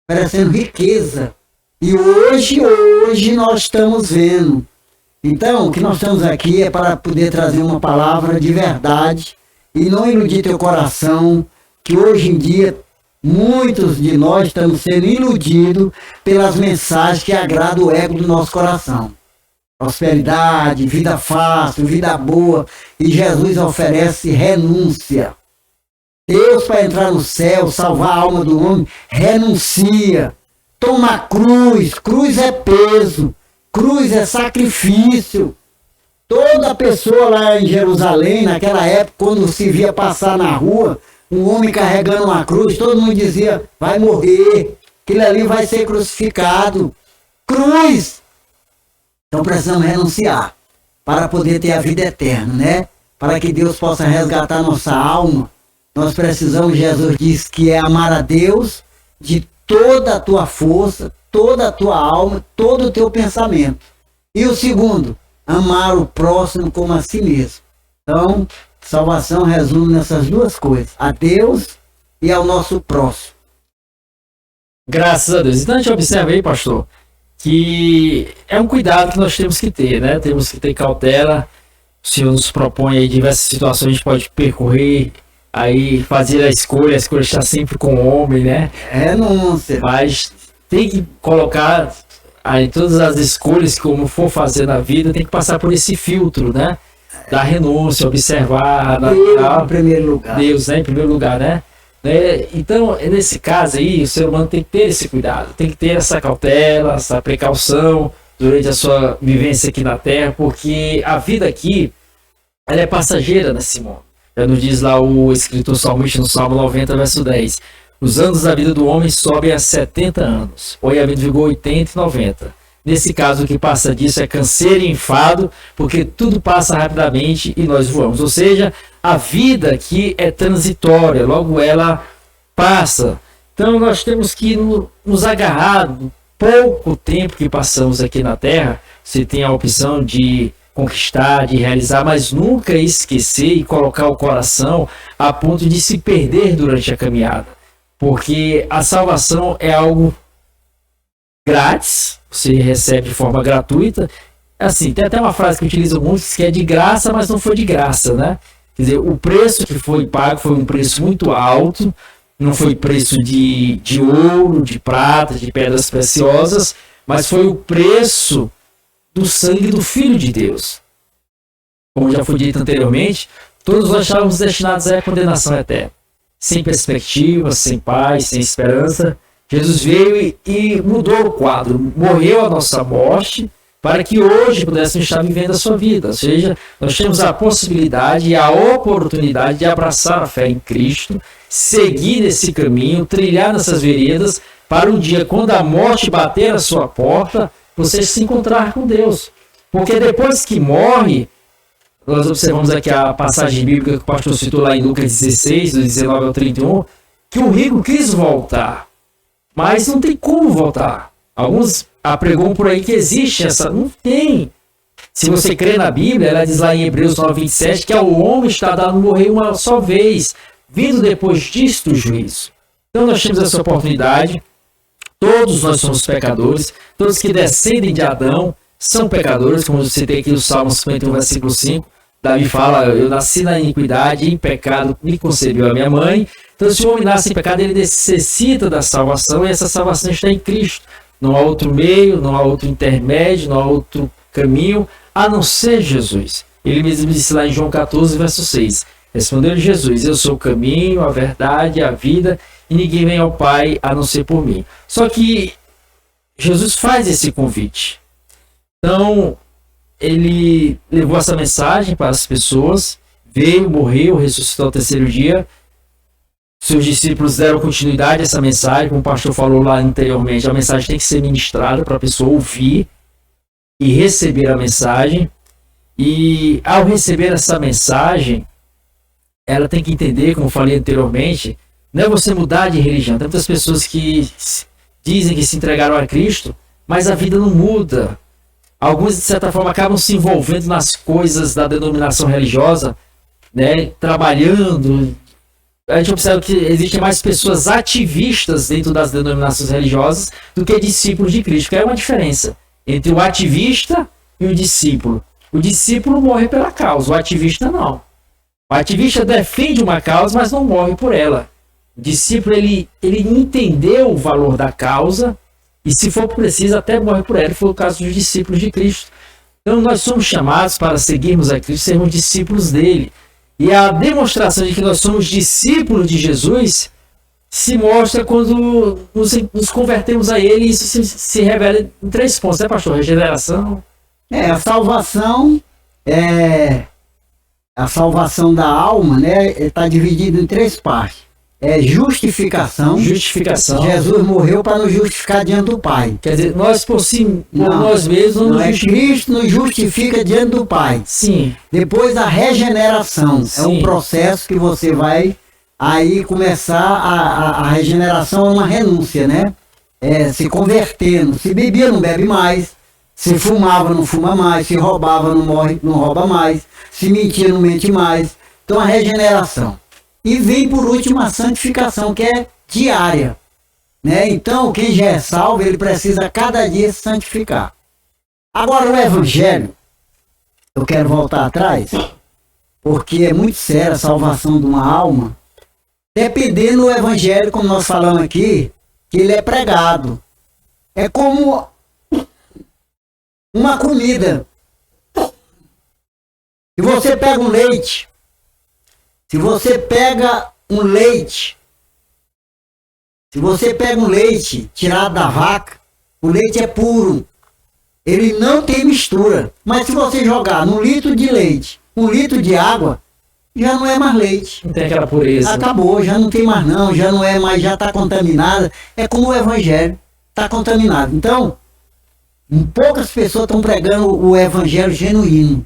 Oferecendo riqueza. E hoje nós estamos vendo. Então, o que nós estamos aqui é para poder trazer uma palavra de verdade e não iludir teu coração, que hoje em dia muitos de nós estamos sendo iludidos pelas mensagens que agradam o ego do nosso coração. Prosperidade, vida fácil, vida boa, e Jesus oferece renúncia. Deus, para entrar no céu, salvar a alma do homem, renuncia. Toma cruz, cruz é peso, cruz é sacrifício. Toda pessoa lá em Jerusalém, naquela época, quando se via passar na rua, um homem carregando uma cruz, todo mundo dizia, vai morrer, aquele ali vai ser crucificado. Cruz! Então precisamos renunciar para poder ter a vida eterna, né? Para que Deus possa resgatar nossa alma. Nós precisamos, Jesus diz, que é amar a Deus de toda a tua força, toda a tua alma, todo o teu pensamento. E o segundo, amar o próximo como a si mesmo. Então, salvação resume nessas duas coisas, a Deus e ao nosso próximo. Graças a Deus. Então a gente observa aí, pastor, que é um cuidado que nós temos que ter, né? Temos que ter cautela. O Senhor nos propõe aí diversas situações, a gente pode percorrer, aí fazer a escolha está sempre com o homem, né? Renúncia. Mas tem que colocar aí todas as escolhas, como for fazer na vida, tem que passar por esse filtro, né? Da renúncia, observar. Em primeiro lugar. Deus, né? Em primeiro lugar, né? Então, nesse caso aí, o ser humano tem que ter esse cuidado, tem que ter essa cautela, essa precaução durante a sua vivência aqui na Terra, porque a vida aqui, ela é passageira nesse mundo. Já nos diz lá o escritor salmista no Salmo 90, verso 10. Os anos da vida do homem sobem a 70 anos, porém a vida vigor 80 e 90. Nesse caso, o que passa disso é canseiro e enfado, porque tudo passa rapidamente e nós voamos. Ou seja, a vida aqui é transitória, logo ela passa. Então nós temos que nos agarrar no pouco tempo que passamos aqui na Terra. Você tem a opção de conquistar, de realizar, mas nunca esquecer e colocar o coração a ponto de se perder durante a caminhada. Porque a salvação é algo grátis, você recebe de forma gratuita. Assim, tem até uma frase que utiliza muito, que é de graça, mas não foi de graça, né? Quer dizer, o preço que foi pago foi um preço muito alto, não foi preço de ouro, de prata, de pedras preciosas, mas foi o preço do sangue do Filho de Deus. Como já foi dito anteriormente, todos nós estávamos destinados à condenação eterna. Sem perspectiva, sem paz, sem esperança. Jesus veio e mudou o quadro, morreu a nossa morte, para que hoje pudéssemos estar vivendo a sua vida. Ou seja, nós temos a possibilidade e a oportunidade de abraçar a fé em Cristo, seguir esse caminho, trilhar nessas veredas, para um dia, quando a morte bater a sua porta, você se encontrar com Deus. Porque depois que morre, nós observamos aqui a passagem bíblica que o pastor citou lá em Lucas 16, do 19 ao 31, que o rico quis voltar, mas não tem como voltar. Alguns apregam por aí que existe essa... Não tem. Se você crê na Bíblia, ela diz lá em Hebreus 9:27 que ao homem está dado morrer uma só vez, vindo depois disto o juízo. Então nós temos essa oportunidade. Todos nós somos pecadores. Todos que descendem de Adão são pecadores, como eu citei aqui no Salmo 51, versículo 5. Davi fala, eu nasci na iniquidade, em pecado me concebeu a minha mãe. Então se o homem nasce em pecado, ele necessita da salvação, e essa salvação está em Cristo. Não há outro meio, não há outro intermédio, não há outro caminho, a não ser Jesus. Ele mesmo disse lá em João 14, verso 6. Respondeu-lhe Jesus, eu sou o caminho, a verdade, a vida, e ninguém vem ao Pai a não ser por mim. Só que Jesus faz esse convite. Então, ele levou essa mensagem para as pessoas, veio, morreu, ressuscitou ao terceiro dia. Seus discípulos deram continuidade a essa mensagem, como o pastor falou lá anteriormente, a mensagem tem que ser ministrada para a pessoa ouvir e receber a mensagem. E ao receber essa mensagem, ela tem que entender, como eu falei anteriormente, não é você mudar de religião. Tem muitas pessoas que dizem que se entregaram a Cristo, mas a vida não muda. Alguns, de certa forma, acabam se envolvendo nas coisas da denominação religiosa, né, trabalhando. A gente observa que existem mais pessoas ativistas dentro das denominações religiosas do que discípulos de Cristo, que é uma diferença entre o ativista e o discípulo. O discípulo morre pela causa, o ativista não. O ativista defende uma causa, mas não morre por ela. O discípulo, ele entendeu o valor da causa e, se for preciso, até morre por ela. Foi o caso dos discípulos de Cristo. Então, nós somos chamados para seguirmos a Cristo, sermos discípulos dele. E a demonstração de que nós somos discípulos de Jesus se mostra quando nos convertemos a ele, e isso se revela em 3 pontos, né, pastor? Regeneração. A salvação é a salvação da alma, né? Está dividido em 3 partes. Justificação. Jesus morreu para nos justificar diante do Pai. Quer dizer, nós por nós mesmos não Cristo nos justifica diante do Pai. Sim. Depois a regeneração. Sim. É um processo que você vai aí começar a regeneração, é uma renúncia, né? Se convertendo. Se bebia, não bebe mais. Se fumava, não fuma mais. Se roubava, não rouba mais. Se mentia, não mente mais. Então a regeneração. E vem por último a santificação, que é diária, né? Então quem já é salvo, ele precisa cada dia se santificar. Agora o evangelho, eu quero voltar atrás, porque é muito séria a salvação de uma alma, dependendo do evangelho, como nós falamos aqui, que ele é pregado. É como uma comida. Se você pega um leite, se você pega um leite tirado da vaca, o leite é puro. Ele não tem mistura. Mas se você jogar num litro de leite, 1 litro de água, já não é mais leite. Não tem aquela pureza. Acabou, já não tem mais não, já não é mais, já está contaminada. É como o evangelho, está contaminado. Então, poucas pessoas estão pregando o evangelho genuíno.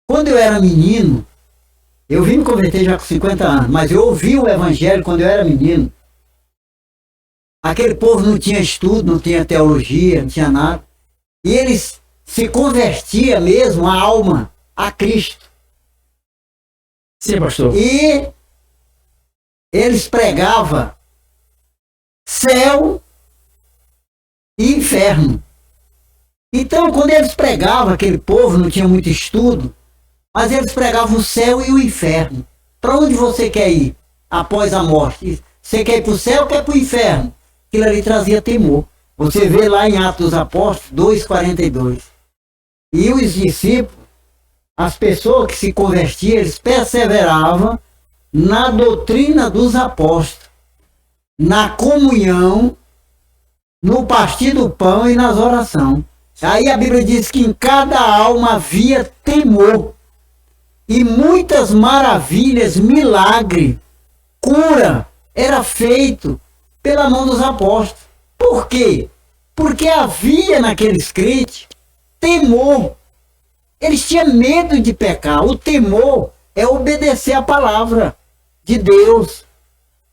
Quando eu era menino, eu vim me converter já com 50 anos, mas eu ouvi o evangelho quando eu era menino. Aquele povo não tinha estudo, não tinha teologia, não tinha nada. E eles se convertiam mesmo a alma a Cristo. Sim, pastor. E eles pregavam céu e inferno. Então, quando eles pregavam, aquele povo não tinha muito estudo, mas eles pregavam o céu e o inferno. Para onde você quer ir após a morte? Você quer ir para o céu ou quer ir para o inferno? Aquilo ali trazia temor. Você vê lá em Atos dos Apóstolos 2,42. E os discípulos, as pessoas que se convertiam, eles perseveravam na doutrina dos apóstolos, na comunhão, no partir do pão e nas orações. Aí a Bíblia diz que em cada alma havia temor. E muitas maravilhas, milagre, cura, era feito pela mão dos apóstolos. Por quê? Porque havia naqueles crentes temor. Eles tinham medo de pecar. O temor é obedecer a palavra de Deus.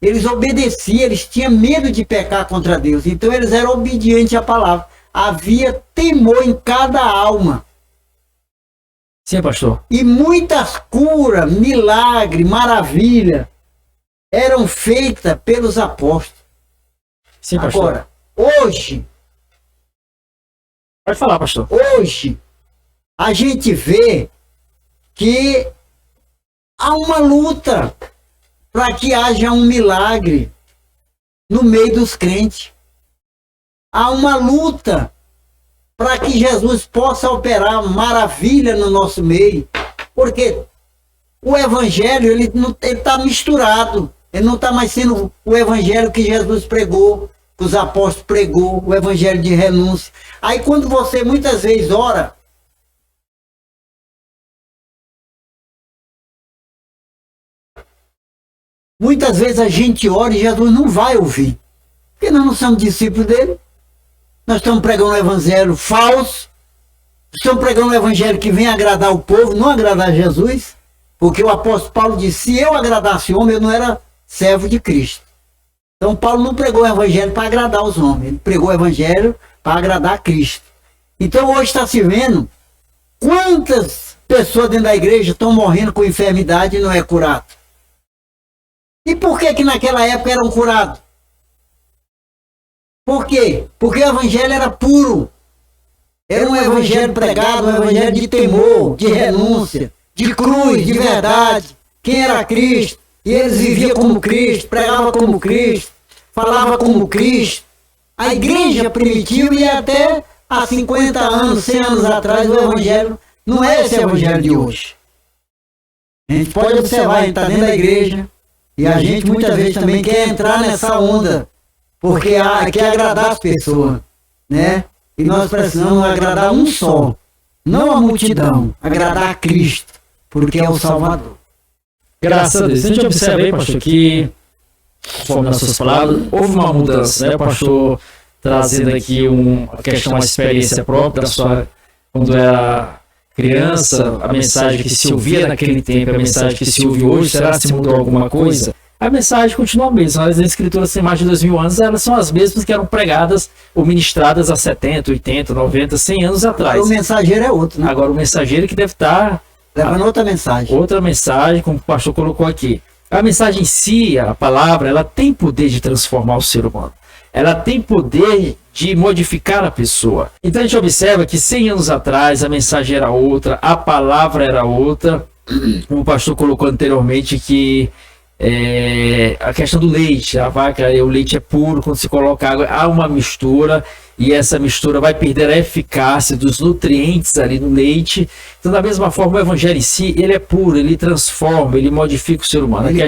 Eles obedeciam, eles tinham medo de pecar contra Deus. Então eles eram obedientes à palavra. Havia temor em cada alma. Sim, pastor. E muitas curas, milagre, maravilha eram feitas pelos apóstolos. Sim, pastor. Agora, hoje, pode falar, pastor. Hoje, a gente vê que há uma luta para que haja um milagre no meio dos crentes. Há uma luta para que Jesus possa operar maravilha no nosso meio. Porque o evangelho, ele está misturado. Ele não está mais sendo o evangelho que Jesus pregou, que os apóstolos pregou, o evangelho de renúncia. Aí quando você muitas vezes ora, muitas vezes a gente ora e Jesus não vai ouvir. Porque nós não somos discípulos dele. Nós estamos pregando um evangelho falso. Estamos pregando um evangelho que vem agradar o povo, não agradar Jesus. Porque o apóstolo Paulo disse, se eu agradasse homem, eu não era servo de Cristo. Então Paulo não pregou o evangelho para agradar os homens. Ele pregou o evangelho para agradar a Cristo. Então hoje está se vendo quantas pessoas dentro da igreja estão morrendo com enfermidade e não é curado. E por que naquela época eram curados? Por quê? Porque o evangelho era puro. Era um evangelho pregado, um evangelho de temor, de renúncia, de cruz, de verdade. Quem era Cristo? E eles viviam como Cristo, pregavam como Cristo, falavam como Cristo. A igreja primitiva ia até há 50 anos, 100 anos atrás, o evangelho não é esse evangelho de hoje. A gente pode observar, a gente está dentro da igreja e a gente muitas vezes também quer entrar nessa onda, porque quer agradar as pessoas, né? E nós precisamos agradar um só, não a multidão, agradar a Cristo, porque é o Salvador. Graças a Deus. A gente observa aí, pastor, que, conforme nas suas palavras, houve uma mudança, né? O pastor trazendo aqui a questão, uma experiência própria da sua, quando era criança, a mensagem que se ouvia naquele tempo, a mensagem que se ouve hoje, será que se mudou alguma coisa? A mensagem continua a mesma. As escrituras têm mais de 2000 anos, elas são as mesmas que eram pregadas ou ministradas há 70, 80, 90, 100 anos atrás. Agora o mensageiro é outro, né? Agora o mensageiro que deve estar levando outra mensagem. Outra mensagem, como o pastor colocou aqui. A mensagem em si, a palavra, ela tem poder de transformar o ser humano. Ela tem poder de modificar a pessoa. Então a gente observa que 100 anos atrás a mensagem era outra, a palavra era outra. Como o pastor colocou anteriormente que a questão do leite, a vaca, o leite é puro, quando se coloca água, há uma mistura e essa mistura vai perder a eficácia dos nutrientes ali no leite. Então, da mesma forma, o evangelho em si, ele é puro, ele transforma, ele modifica o ser humano. Ele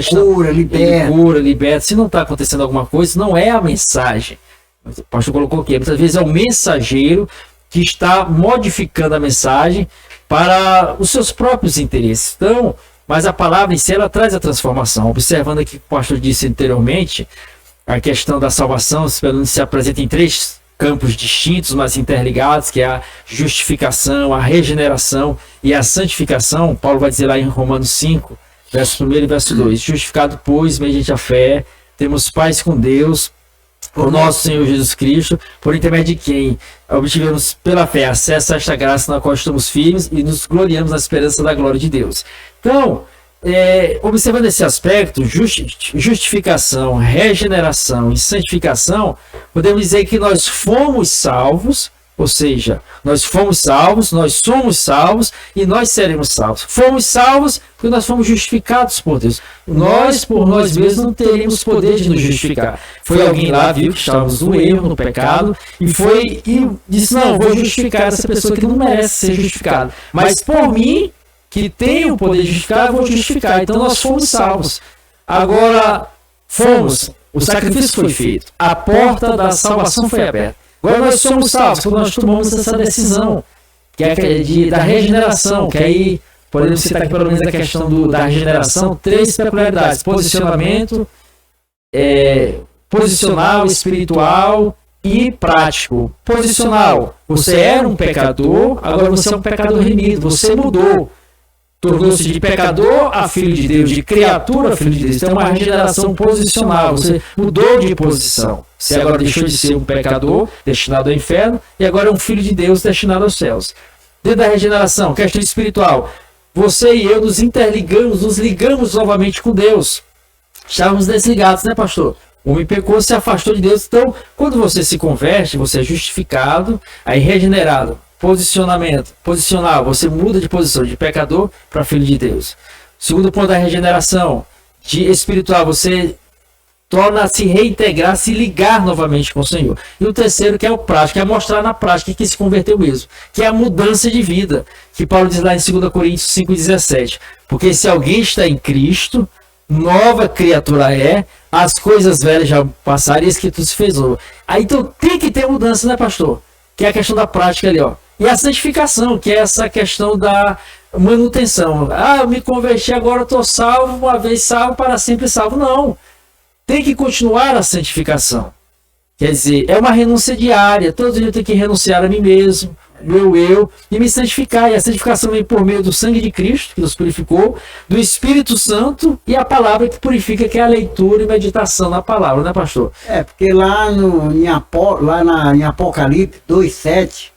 cura, liberta. Se não está acontecendo alguma coisa, não é a mensagem. O pastor colocou aqui, muitas vezes é o mensageiro que está modificando a mensagem para os seus próprios interesses. Então, mas a palavra em si, ela traz a transformação. Observando aqui o que o pastor disse anteriormente, a questão da salvação se apresenta em 3 campos distintos, mas interligados, que é a justificação, a regeneração e a santificação. Paulo vai dizer lá em Romanos 5, verso 1 e verso 2. Justificado, pois, mediante a fé, temos paz com Deus, por nosso Senhor Jesus Cristo, por intermédio de quem obtivemos pela fé acesso a esta graça na qual estamos firmes e nos gloriamos na esperança da glória de Deus. Então, observando esse aspecto, justificação, regeneração e santificação, podemos dizer que nós fomos salvos, ou seja, nós fomos salvos, nós somos salvos e nós seremos salvos. Fomos salvos porque nós fomos justificados por Deus. Nós, por nós mesmos, não teríamos poder de nos justificar. Foi alguém lá, viu que estávamos no erro, no pecado, e disse, não, vou justificar essa pessoa que não merece ser justificada. Mas por mim, que tenho o poder de justificar, eu vou justificar. Então nós fomos salvos. Agora, o sacrifício foi feito, a porta da salvação foi aberta. Agora nós somos salvos quando nós tomamos essa decisão, que é da regeneração, que aí podemos citar aqui pelo menos a questão da regeneração, 3 peculiaridades: posicionamento, posicional, espiritual e prático. Posicional, você era um pecador, agora você é um pecador remido, você mudou. Tornou-se de pecador a filho de Deus, de criatura a filho de Deus. Então é uma regeneração posicional. Você mudou de posição. Você agora deixou de ser um pecador destinado ao inferno e agora é um filho de Deus destinado aos céus. Dentro da regeneração, questão espiritual, você e eu nos interligamos, nos ligamos novamente com Deus. Estávamos desligados, né, pastor? O homem pecou, se afastou de Deus. Então, quando você se converte, você é justificado, aí regenerado. Posicionamento, posicional, você muda de posição de pecador para filho de Deus. Segundo ponto da regeneração, de espiritual, você torna a se reintegrar, se ligar novamente com o Senhor. E o terceiro, que é o prático, é mostrar na prática que se converteu mesmo, que é a mudança de vida, que Paulo diz lá em 2 Coríntios 5,17. Porque se alguém está em Cristo, nova criatura é, as coisas velhas já passaram e a Escritura se fez novo. Aí então tem que ter mudança, né, pastor? Que é a questão da prática ali, ó. E a santificação, que é essa questão da manutenção. Eu me converti, agora eu estou salvo, uma vez salvo, para sempre salvo. Não. Tem que continuar a santificação. Quer dizer, é uma renúncia diária. Todo dia eu tenho que renunciar a mim mesmo, meu eu, e me santificar. E a santificação vem por meio do sangue de Cristo, que nos purificou, do Espírito Santo e a palavra que purifica, que é a leitura e meditação na palavra, né, pastor? Porque lá em Apocalipse 2,7,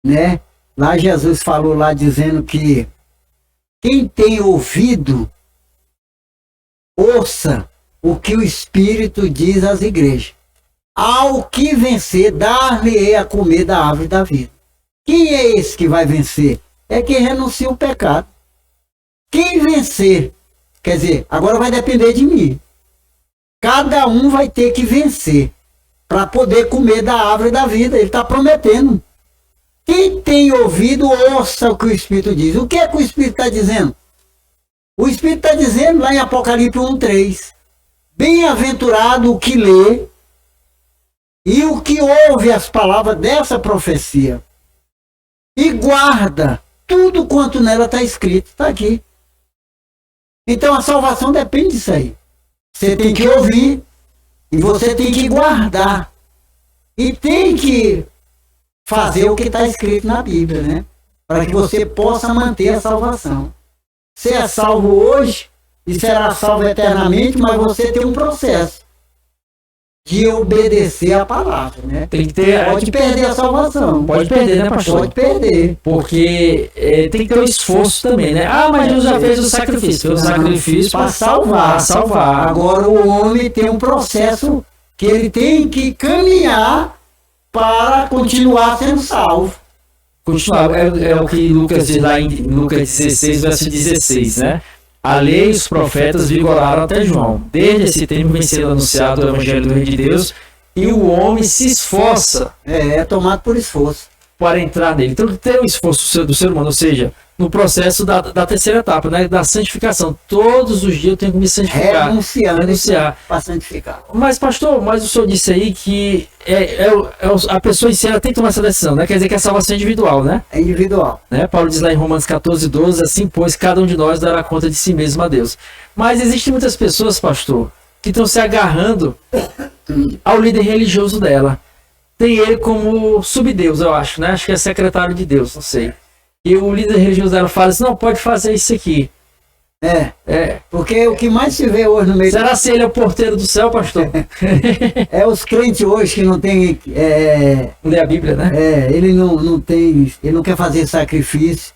né? Lá Jesus falou lá dizendo que quem tem ouvido, ouça o que o Espírito diz às igrejas. Ao que vencer, dar-lhe-ei a comer da árvore da vida. Quem é esse que vai vencer? É quem renuncia o pecado. Quem vencer, quer dizer, agora vai depender de mim. Cada um vai ter que vencer para poder comer da árvore da vida. Ele está prometendo. Quem tem ouvido, ouça o que o Espírito diz. O que é que o Espírito está dizendo? O Espírito está dizendo lá em Apocalipse 1,3. Bem-aventurado o que lê e o que ouve as palavras dessa profecia e guarda tudo quanto nela está escrito. Está aqui. Então a salvação depende disso aí. Você tem que ouvir e você tem que guardar. E tem que fazer o que está escrito na Bíblia, né? Para que você possa manter a salvação. Você é salvo hoje e será salvo eternamente, mas você tem um processo de obedecer a palavra, né? Tem que ter, pode perder a salvação. Pode perder, né, pastor? Pode perder. Porque tem que ter um esforço também, né? Mas Jesus já fez o sacrifício. Fez o sacrifício para salvar. Agora o homem tem um processo que ele tem que caminhar para continuar sendo salvo. Continuar, é o que Lucas diz lá em Lucas 16, verso 16, né? A lei e os profetas vigoraram até João. Desde esse tempo vem sendo anunciado o Evangelho do Reino de Deus e o homem se esforça. É tomado por esforço. Para entrar nele. Então tem o esforço do ser humano, ou seja, no processo da terceira etapa, né, da santificação. Todos os dias eu tenho que me santificar. Renunciar para santificar. Mas, pastor, o senhor disse aí que a pessoa em si ela tem que tomar essa decisão, né? Quer dizer que a salvação é individual, né? É individual. Né? Paulo diz lá em Romanos 14:12, assim, pois, cada um de nós dará conta de si mesmo a Deus. Mas existem muitas pessoas, pastor, que estão se agarrando ao líder religioso dela. Tem ele como subdeus, eu acho, né? Acho que é secretário de Deus, não sei. E o líder religioso dela fala assim, não, pode fazer isso aqui. Porque o que mais se vê hoje no meio... Será se ele é o porteiro do céu, pastor? É os crentes hoje que não tem... Lê a Bíblia, né? Ele não tem... Ele não quer fazer sacrifício,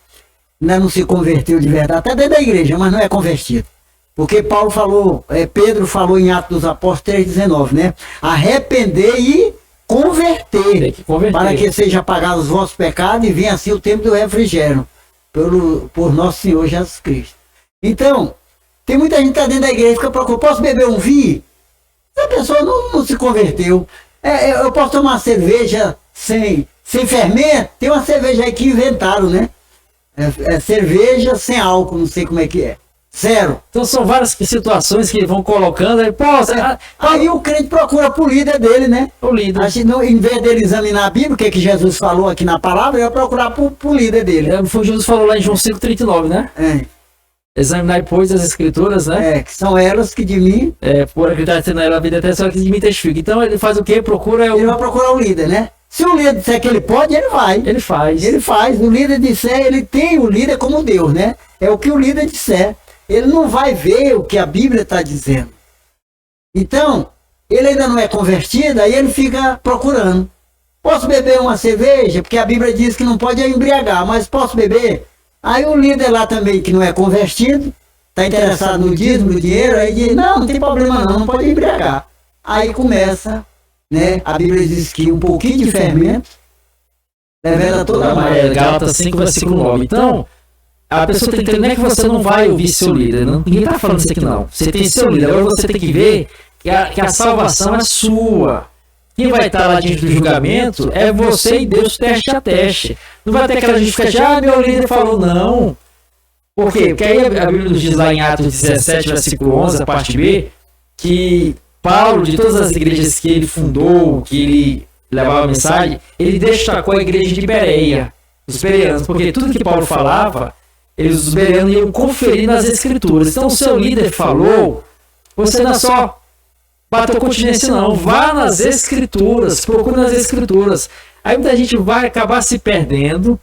ainda não se converteu de verdade, até dentro da igreja, mas não é convertido. Porque Paulo falou, Pedro falou em Atos dos Apóstolos 3,19, né? Arrepender e converter, Tem que converter, para que seja apagados os vossos pecados e venha assim o tempo do refrigério, por nosso Senhor Jesus Cristo. Então, tem muita gente que está dentro da igreja e fica preocupada, posso beber um vinho? A pessoa não se converteu. Eu posso tomar uma cerveja sem fermento? Tem uma cerveja aí que inventaram, né? Cerveja sem álcool, não sei como é que é. Zero. Então são várias situações que vão colocando. Aí o crente procura pro líder dele, né? O líder. Em vez dele examinar a Bíblia, o que Jesus falou aqui na palavra, ele vai procurar pro líder dele. Foi o que Jesus falou lá em João 5,39, né? Examinar, pois, as escrituras, né? Que são elas que de mim... por acreditar que nela a vida eterna, só que de mim testifica. Então ele faz o quê? Ele vai procurar o líder, né? Se o líder disser que ele pode, ele vai. Ele faz. Ele faz. O líder disser, ele tem o líder como Deus, né? É o que o líder disser. Ele não vai ver o que a Bíblia está dizendo. Então, ele ainda não é convertido, aí ele fica procurando. Posso beber uma cerveja? Porque a Bíblia diz que não pode embriagar, mas posso beber? Aí o líder lá também, que não é convertido, está interessado no dízimo, no dinheiro, aí diz, não tem problema não pode embriagar. Aí começa, né? A Bíblia diz que um pouquinho de fermento revela toda a maldade. Gálatas 5, versículo 9. Então, a pessoa tem que entender que você não vai ouvir seu líder. Ninguém está falando isso aqui não. Você tem seu líder. Agora você tem que ver que a salvação é sua. Quem vai estar lá diante do julgamento é você e Deus teste a teste. Não vai ter aquela justificativa, meu líder falou não. Por quê? Porque aí a Bíblia nos diz lá em Atos 17, versículo 11, a parte B, que Paulo, de todas as igrejas que ele fundou, que ele levava a mensagem, ele destacou a igreja de Bereia, os bereanos, porque tudo que Paulo falava, os bereanos iam conferir nas escrituras. Então o seu líder falou, você não é só bateu continência não, vá nas escrituras, procure nas escrituras. Aí muita gente vai acabar se perdendo,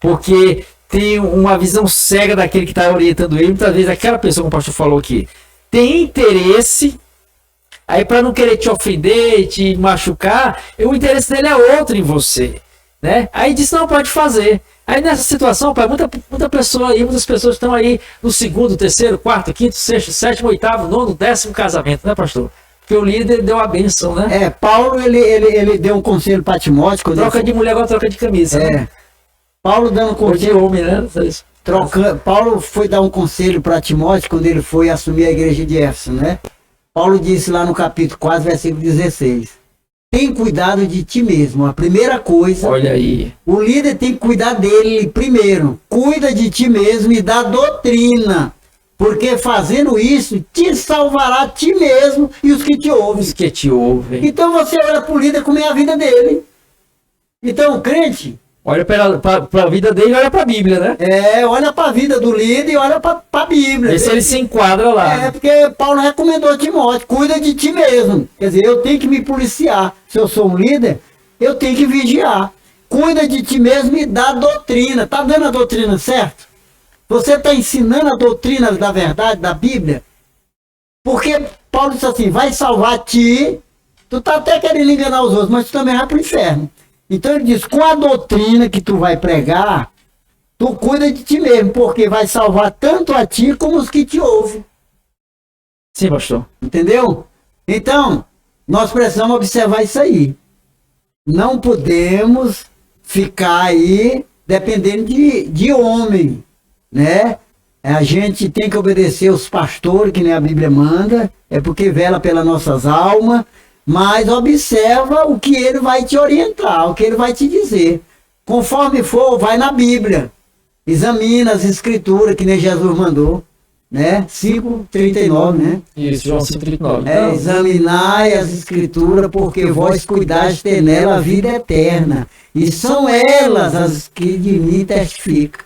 porque tem uma visão cega daquele que está orientando ele. Muitas vezes aquela pessoa, como o pastor falou aqui, tem interesse, aí para não querer te ofender, te machucar, o interesse dele é outro em você, né? Aí diz, não, pode fazer. Aí nessa situação, pai, muita pessoa aí, muitas pessoas estão aí no segundo, terceiro, quarto, quinto, sexto, sétimo, oitavo, nono, 10º casamento, né, pastor? Porque o líder deu a bênção, né? Paulo, ele deu um conselho para Timóteo. Troca de mulher agora troca de camisa. Né? Paulo dando um conselho. De homem, né? Paulo foi dar um conselho para Timóteo quando ele foi assumir a igreja de Éfeso, né? Paulo disse lá no capítulo 4, versículo 16. Tem cuidado de ti mesmo. A primeira coisa. Olha aí. O líder tem que cuidar dele primeiro. Cuida de ti mesmo e da doutrina. Porque fazendo isso, te salvará ti mesmo e os que te ouvem. Os que te ouvem. Então você olha para o líder como é a vida dele. Então o crente... Olha para a vida dele e olha para a Bíblia, né? Olha para a vida do líder e olha para a Bíblia. Vê se ele se enquadra lá. Porque Paulo recomendou a Timóteo, cuida de ti mesmo. Quer dizer, eu tenho que me policiar. Se eu sou um líder, eu tenho que vigiar. Cuida de ti mesmo e dá doutrina. Está dando a doutrina certo? Você está ensinando a doutrina da verdade, da Bíblia? Porque Paulo disse assim, vai salvar ti. Tu está até querendo enganar os outros, mas tu também vai para o inferno. Então ele diz, com a doutrina que tu vai pregar, tu cuida de ti mesmo, porque vai salvar tanto a ti como os que te ouvem. Sim, pastor. Entendeu? Então, nós precisamos observar isso aí. Não podemos ficar aí dependendo de homem, né? A gente tem que obedecer os pastores, que nem a Bíblia manda, é porque vela pelas nossas almas, mas observa o que ele vai te orientar, o que ele vai te dizer. Conforme for, vai na Bíblia. Examina as escrituras, que nem Jesus mandou, né? 5:39, né? Isso, João 5:39. Examinai as escrituras, porque vós cuidaste ter nela a vida eterna, e são elas as que de mim testificam.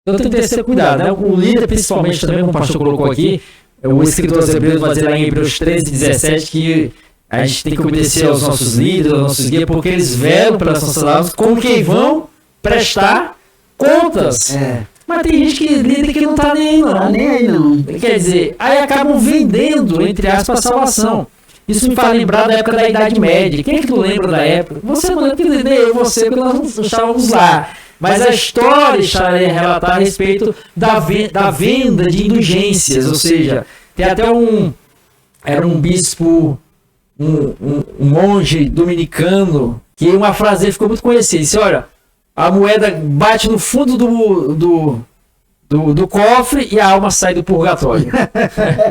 Então tem que ter esse cuidado, né? O líder, principalmente, também, como o pastor colocou aqui, o escritor aos Hebreus vai dizer lá em Hebreus 13:17 que a gente tem que obedecer aos nossos líderes, aos nossos guias, porque eles velam pelas nossas almas, como quem vão prestar contas. Mas tem gente que lida que não tá nem aí, não. Tá nem aí, não. Quer dizer, aí acabam vendendo, entre aspas, a salvação. Isso me faz lembrar da época da Idade Média. Quem é que tu lembra da época? Você não lembra, nem eu, você, porque nós não estávamos lá. Mas a história está a relatar a respeito da venda de indulgências, ou seja, tem até era um bispo, um monge dominicano, que uma frase dele ficou muito conhecida. Ele disse, olha, a moeda bate no fundo do cofre e a alma sai do purgatório.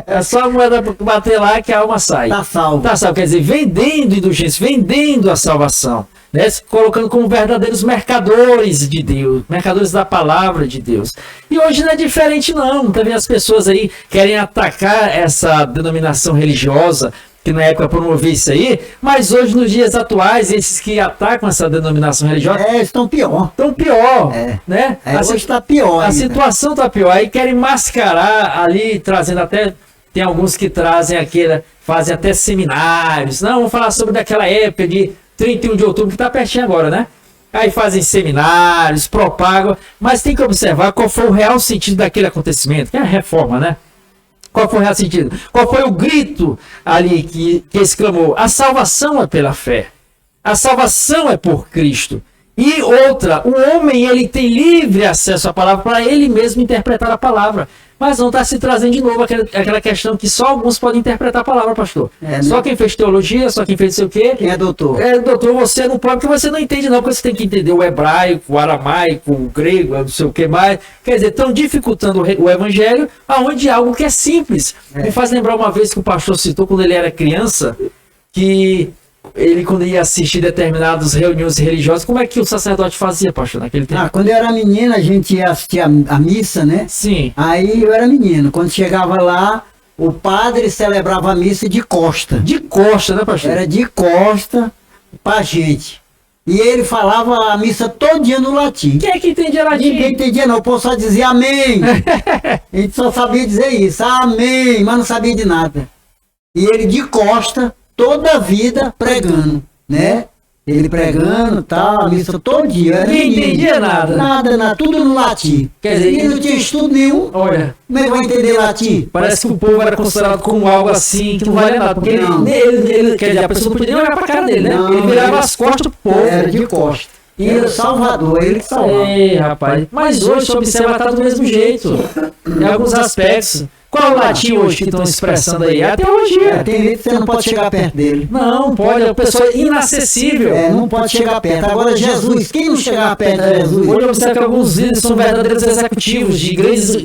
É só a moeda bater lá que a alma sai. Tá salvo. Tá salvo, quer dizer, vendendo indulgência, vendendo a salvação. Né, se colocando como verdadeiros mercadores de Deus, mercadores da palavra de Deus. E hoje não é diferente não, também as pessoas aí querem atacar essa denominação religiosa, que na época promovia isso aí, mas hoje nos dias atuais, esses que atacam essa denominação religiosa... estão pior. Estão pior, né? Hoje está pior a situação está pior, aí querem mascarar ali, trazendo até... Tem alguns que trazem fazem até seminários, não, vamos falar sobre daquela época de 31 de outubro, que está pertinho agora, né? Aí fazem seminários, propagam, mas tem que observar qual foi o real sentido daquele acontecimento, que é a reforma, né? Qual foi o real sentido? Qual foi o grito ali que exclamou? A salvação é pela fé. A salvação é por Cristo. E outra, o homem ele tem livre acesso à palavra para ele mesmo interpretar a palavra. Mas não está se trazendo de novo aquela questão que só alguns podem interpretar a palavra, pastor. Só quem fez teologia, só quem fez não sei o quê. Quem é doutor? Doutor, você não pode, porque você não entende não, porque você tem que entender o hebraico, o aramaico, o grego, não sei o que mais. Quer dizer, estão dificultando o evangelho, aonde algo que é simples. Me faz lembrar uma vez que o pastor citou, quando ele era criança, que... ele, quando ia assistir determinadas reuniões religiosas, como é que o sacerdote fazia, pastor, naquele tempo? Quando eu era menino, a gente ia assistir a missa, né? Sim. Aí eu era menino. Quando chegava lá, o padre celebrava a missa de costa. De costa, né, pastor? Era de costa pra gente. E ele falava a missa todinha no latim. Quem é que entendia latim? Ninguém entendia não, o povo só dizia amém. A gente só sabia dizer isso, amém, mas não sabia de nada. E ele de costa... toda a vida pregando, né? Ele pregando, tal, a missa todo dia. Ninguém entendia nada. Nada, tudo no latim. Quer dizer, ele não tinha estudo nenhum. Olha, como é que vai entender latim? Parece que o povo era considerado como algo assim, que não vale nada. Porque ele quer dizer, a pessoa não podia nem olhar pra cara dele, né? Não, ele virava as costas pro povo. Era de costa. E era Salvador, ele que salvava. Ei, rapaz. Mas hoje, se observa, tá do mesmo jeito. Em alguns aspectos. Qual é o latim hoje que estão expressando aí? É a teologia. Tem livro que você não pode chegar perto dele. Não pode, é uma pessoa inacessível. Não pode chegar perto. Agora Jesus, quem não chegar perto de Jesus? Hoje observa que alguns líderes são verdadeiros executivos de igrejas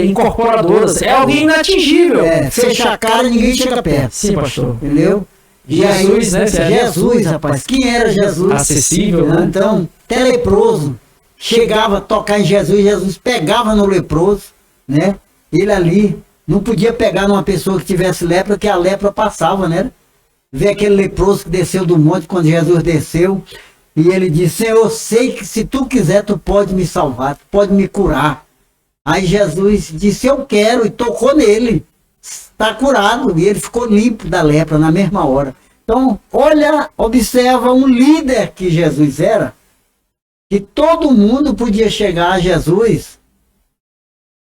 incorporadoras. É alguém inatingível. Fecha a cara e ninguém chega perto. Sim, pastor. Entendeu? Jesus, né? Jesus, rapaz. Quem era Jesus? Acessível, né? Então, até leproso. Chegava a tocar em Jesus, Jesus pegava no leproso, né? Ele ali... não podia pegar numa pessoa que tivesse lepra, que a lepra passava, né? Vê aquele leproso que desceu do monte quando Jesus desceu. E ele disse, Senhor, eu sei que se tu quiser, tu pode me salvar, tu pode me curar. Aí Jesus disse, eu quero, e tocou nele. Está curado. E ele ficou limpo da lepra na mesma hora. Então, olha, observa um líder que Jesus era, que todo mundo podia chegar a Jesus,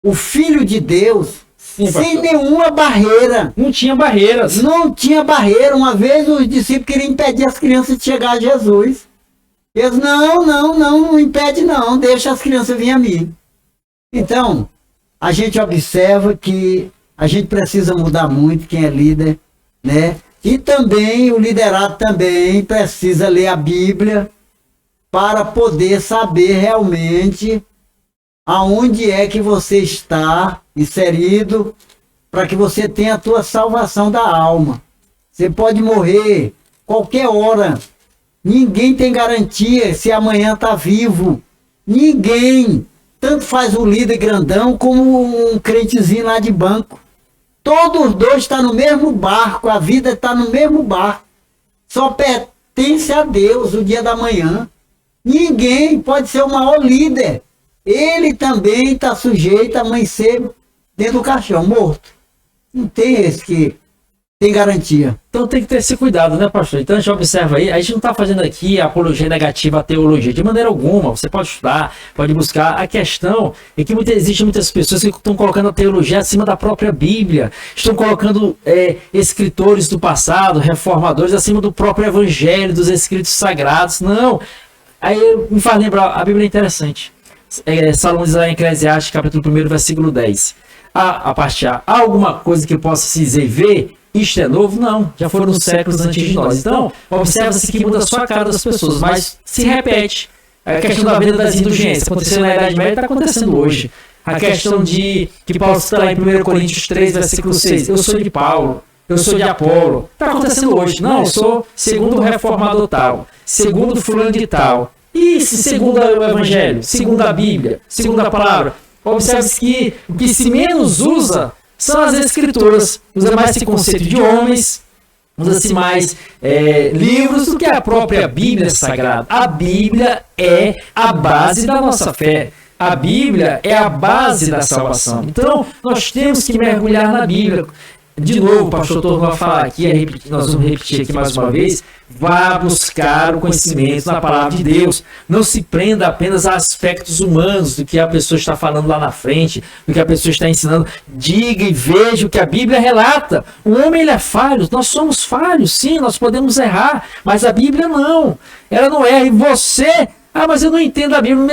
o Filho de Deus, sim, sem nenhuma barreira. Não tinha barreiras. Não tinha barreira. Uma vez os discípulos queriam impedir as crianças de chegar a Jesus. Eles, não impede não, deixa as crianças virem a mim. Então, a gente observa que a gente precisa mudar muito, quem é líder, né? E também, o liderado também precisa ler a Bíblia para poder saber realmente aonde é que você está inserido, para que você tenha a tua salvação da alma. Você pode morrer qualquer hora. Ninguém tem garantia se amanhã está vivo. Ninguém. Tanto faz o líder grandão como um crentezinho lá de banco. Todos os dois estão no mesmo barco. A vida está no mesmo barco. Só pertence a Deus o dia da manhã. Ninguém pode ser o maior líder. Ele também está sujeito a amanhecer dentro do caixão, morto. Não tem esse que tem garantia. Então tem que ter esse cuidado, né, pastor? Então a gente observa aí, a gente não está fazendo aqui a apologia negativa à teologia, de maneira alguma. Você pode estudar, pode buscar. A questão é que existem muitas pessoas que estão colocando a teologia acima da própria Bíblia, estão colocando escritores do passado, reformadores, acima do próprio Evangelho, dos escritos sagrados. Não. Aí me faz lembrar, a Bíblia é interessante. Salomão diz lá em Eclesiastes, capítulo 1, versículo 10. A parte A, há alguma coisa que possa se dizer e ver? Isto é novo? Não, já foram nos séculos antes de nós. Então, observa-se que muda só a cara das pessoas, mas se repete. A questão da venda das indulgências aconteceu na Idade Média, está acontecendo hoje. A questão de que Paulo está lá em 1 Coríntios 3, versículo 6. Eu sou de Paulo, eu sou de Apolo. Está acontecendo hoje. Não, eu sou segundo o reformador tal, segundo fulano de tal. E segundo o Evangelho, segundo a Bíblia, segundo a palavra. Observe-se que o que se menos usa são as escrituras. Usa mais esse conceito de homens, usa-se mais livros do que a própria Bíblia Sagrada. A Bíblia é a base da nossa fé. A Bíblia é a base da salvação. Então, nós temos que mergulhar na Bíblia. De novo, o pastor tornou a falar aqui, nós vamos repetir aqui mais uma vez, vá buscar o conhecimento na palavra de Deus. Não se prenda apenas a aspectos humanos do que a pessoa está falando lá na frente, do que a pessoa está ensinando. Diga e veja o que a Bíblia relata. O homem ele é falho, nós somos falhos, sim, nós podemos errar, mas a Bíblia não. Ela não erra e você... mas eu não entendo a Bíblia.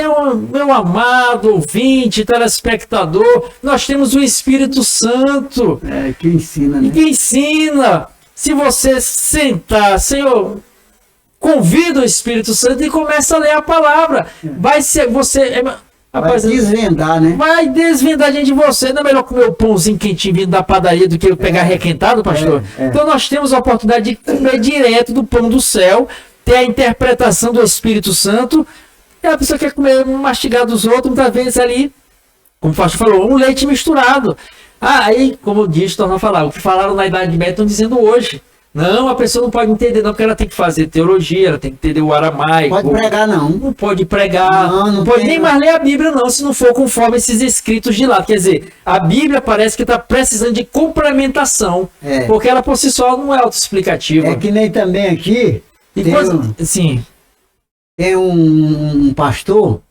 Meu amado ouvinte, telespectador, nós temos o Espírito Santo. Que ensina, né? E que ensina. Se você sentar, Senhor, convida o Espírito Santo e começa a ler a palavra. Vai ser você... Vai desvendar, né? Vai desvendar diante de você. Não é melhor comer o pãozinho quentinho vindo da padaria do que eu pegar requentado, pastor? Então nós temos a oportunidade de comer direto do pão do céu, ter a interpretação do Espírito Santo, e a pessoa quer comer mastigar dos outros, muitas vezes ali, como o pastor falou, um leite misturado. Aí, como eu disse, torna a falar, o que falaram na Idade Média estão dizendo hoje. Não, a pessoa não pode entender, não, porque ela tem que fazer teologia, ela tem que entender o aramaico. Pode pregar, não. Não pode pregar, não pode nem mais ler a Bíblia, não, se não for conforme esses escritos de lá. Quer dizer, a Bíblia parece que está precisando de complementação, porque ela por si só não é autoexplicativa. É que nem também aqui... Sim. Tem um pastor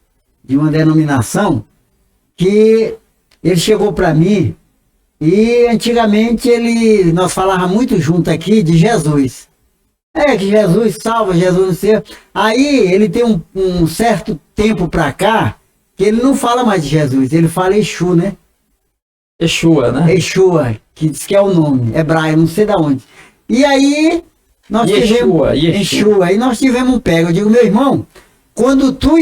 de uma denominação que ele chegou para mim e antigamente nós falávamos muito junto aqui de Jesus. Que Jesus salva, Jesus não sei. Aí ele tem um certo tempo para cá que ele não fala mais de Jesus, ele fala Exu, né? Exua, né? Exua, que diz que é o nome, hebraico, não sei de onde. E aí... Nós Yeshua. Aí nós tivemos um pega. Eu digo, meu irmão, quando tu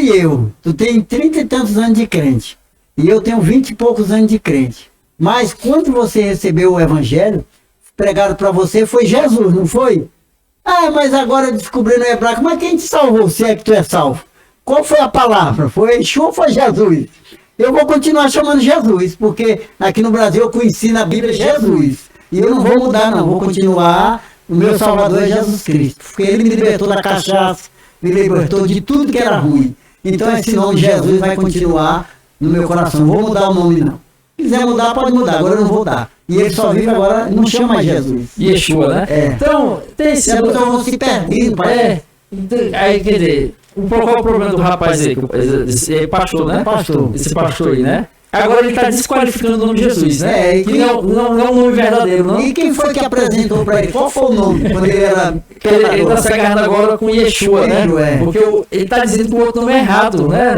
tem 30 e tantos anos de crente, e eu tenho 20 e poucos anos de crente, mas quando você recebeu o Evangelho, pregado para você foi Jesus, não foi? Mas agora descobrindo o hebraico, mas quem te salvou, se é que tu é salvo? Qual foi a palavra? Foi Yeshua ou foi Jesus? Eu vou continuar chamando Jesus, porque aqui no Brasil eu conheci na Bíblia Jesus. E eu não vou mudar, não, vou continuar. O meu Salvador é Jesus Cristo, porque ele me libertou da cachaça, me libertou de tudo que era ruim. Então esse nome Jesus vai continuar no meu coração. Não vou mudar o nome, não. Se quiser mudar, pode mudar, agora eu não vou dar. E ele só vive agora, não chama mais Jesus. Yeshua, né? Então, tem esse... As pessoas vão se perdendo, Aí, quer dizer, qual é o problema do rapaz aí? Esse pastor, né? Esse pastor aí, né? Agora ele está desqualificando o nome de Jesus, né? Que não é um nome verdadeiro, não. E quem foi que apresentou para ele? Qual foi o nome? Quando ele era... Ele está se agarrando agora com Yeshua, né? Porque ele está dizendo que o outro nome é errado, né?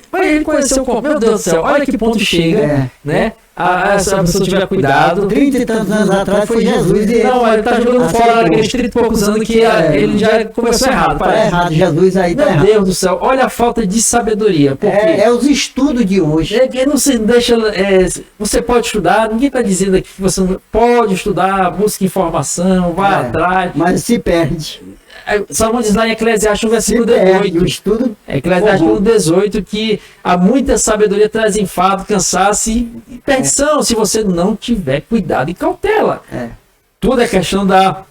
Mas ele conheceu como... Meu Deus do céu, olha que ponto chega, né? Se a pessoa tiver cuidado... 30 e tantos anos atrás foi Jesus e... Não, ele está jogando fora aqueles 30 e poucos anos que ele já começou errado. Parece. Errado, Jesus aí tá errado. Meu Deus do céu, olha a falta de sabedoria. É os estudos de hoje. Não se deixa... você pode estudar, ninguém está dizendo aqui que você não pode estudar, busque informação, vá atrás. Mas se perde. Salomão diz lá em Eclesiastes, versículo 18. Eclesiastes 18, que há muita sabedoria traz enfado, cansaço e perdição, se você não tiver cuidado e cautela. Tudo é questão da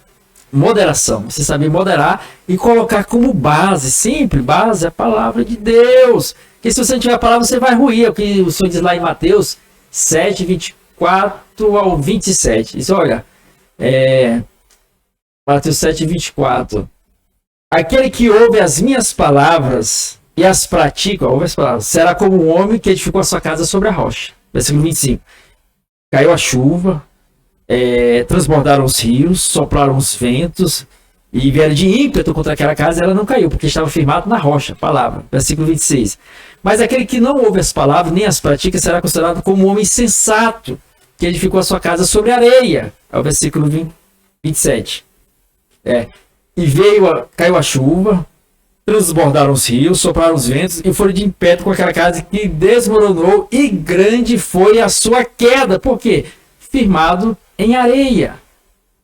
moderação. Você saber moderar e colocar como base, sempre base, a palavra de Deus. Porque se você não tiver a palavra, você vai ruir. É o que o Senhor diz lá em Mateus 7, 24 ao 27. Diz, olha... Mateus 7:24. Aquele que ouve as minhas palavras e as pratica, ouve as palavras, será como um homem que edificou a sua casa sobre a rocha. Versículo 25. Caiu a chuva, transbordaram os rios, sopraram os ventos e vieram de ímpeto contra aquela casa, e ela não caiu, porque estava firmado na rocha. Palavra. Versículo 26. Mas aquele que não ouve as palavras nem as pratica será considerado como um homem sensato que edificou a sua casa sobre areia. É o versículo 27. E caiu a chuva, transbordaram os rios, sopraram os ventos e foram de impéto com aquela casa que desmoronou, e grande foi a sua queda. Por quê? Firmado em areia.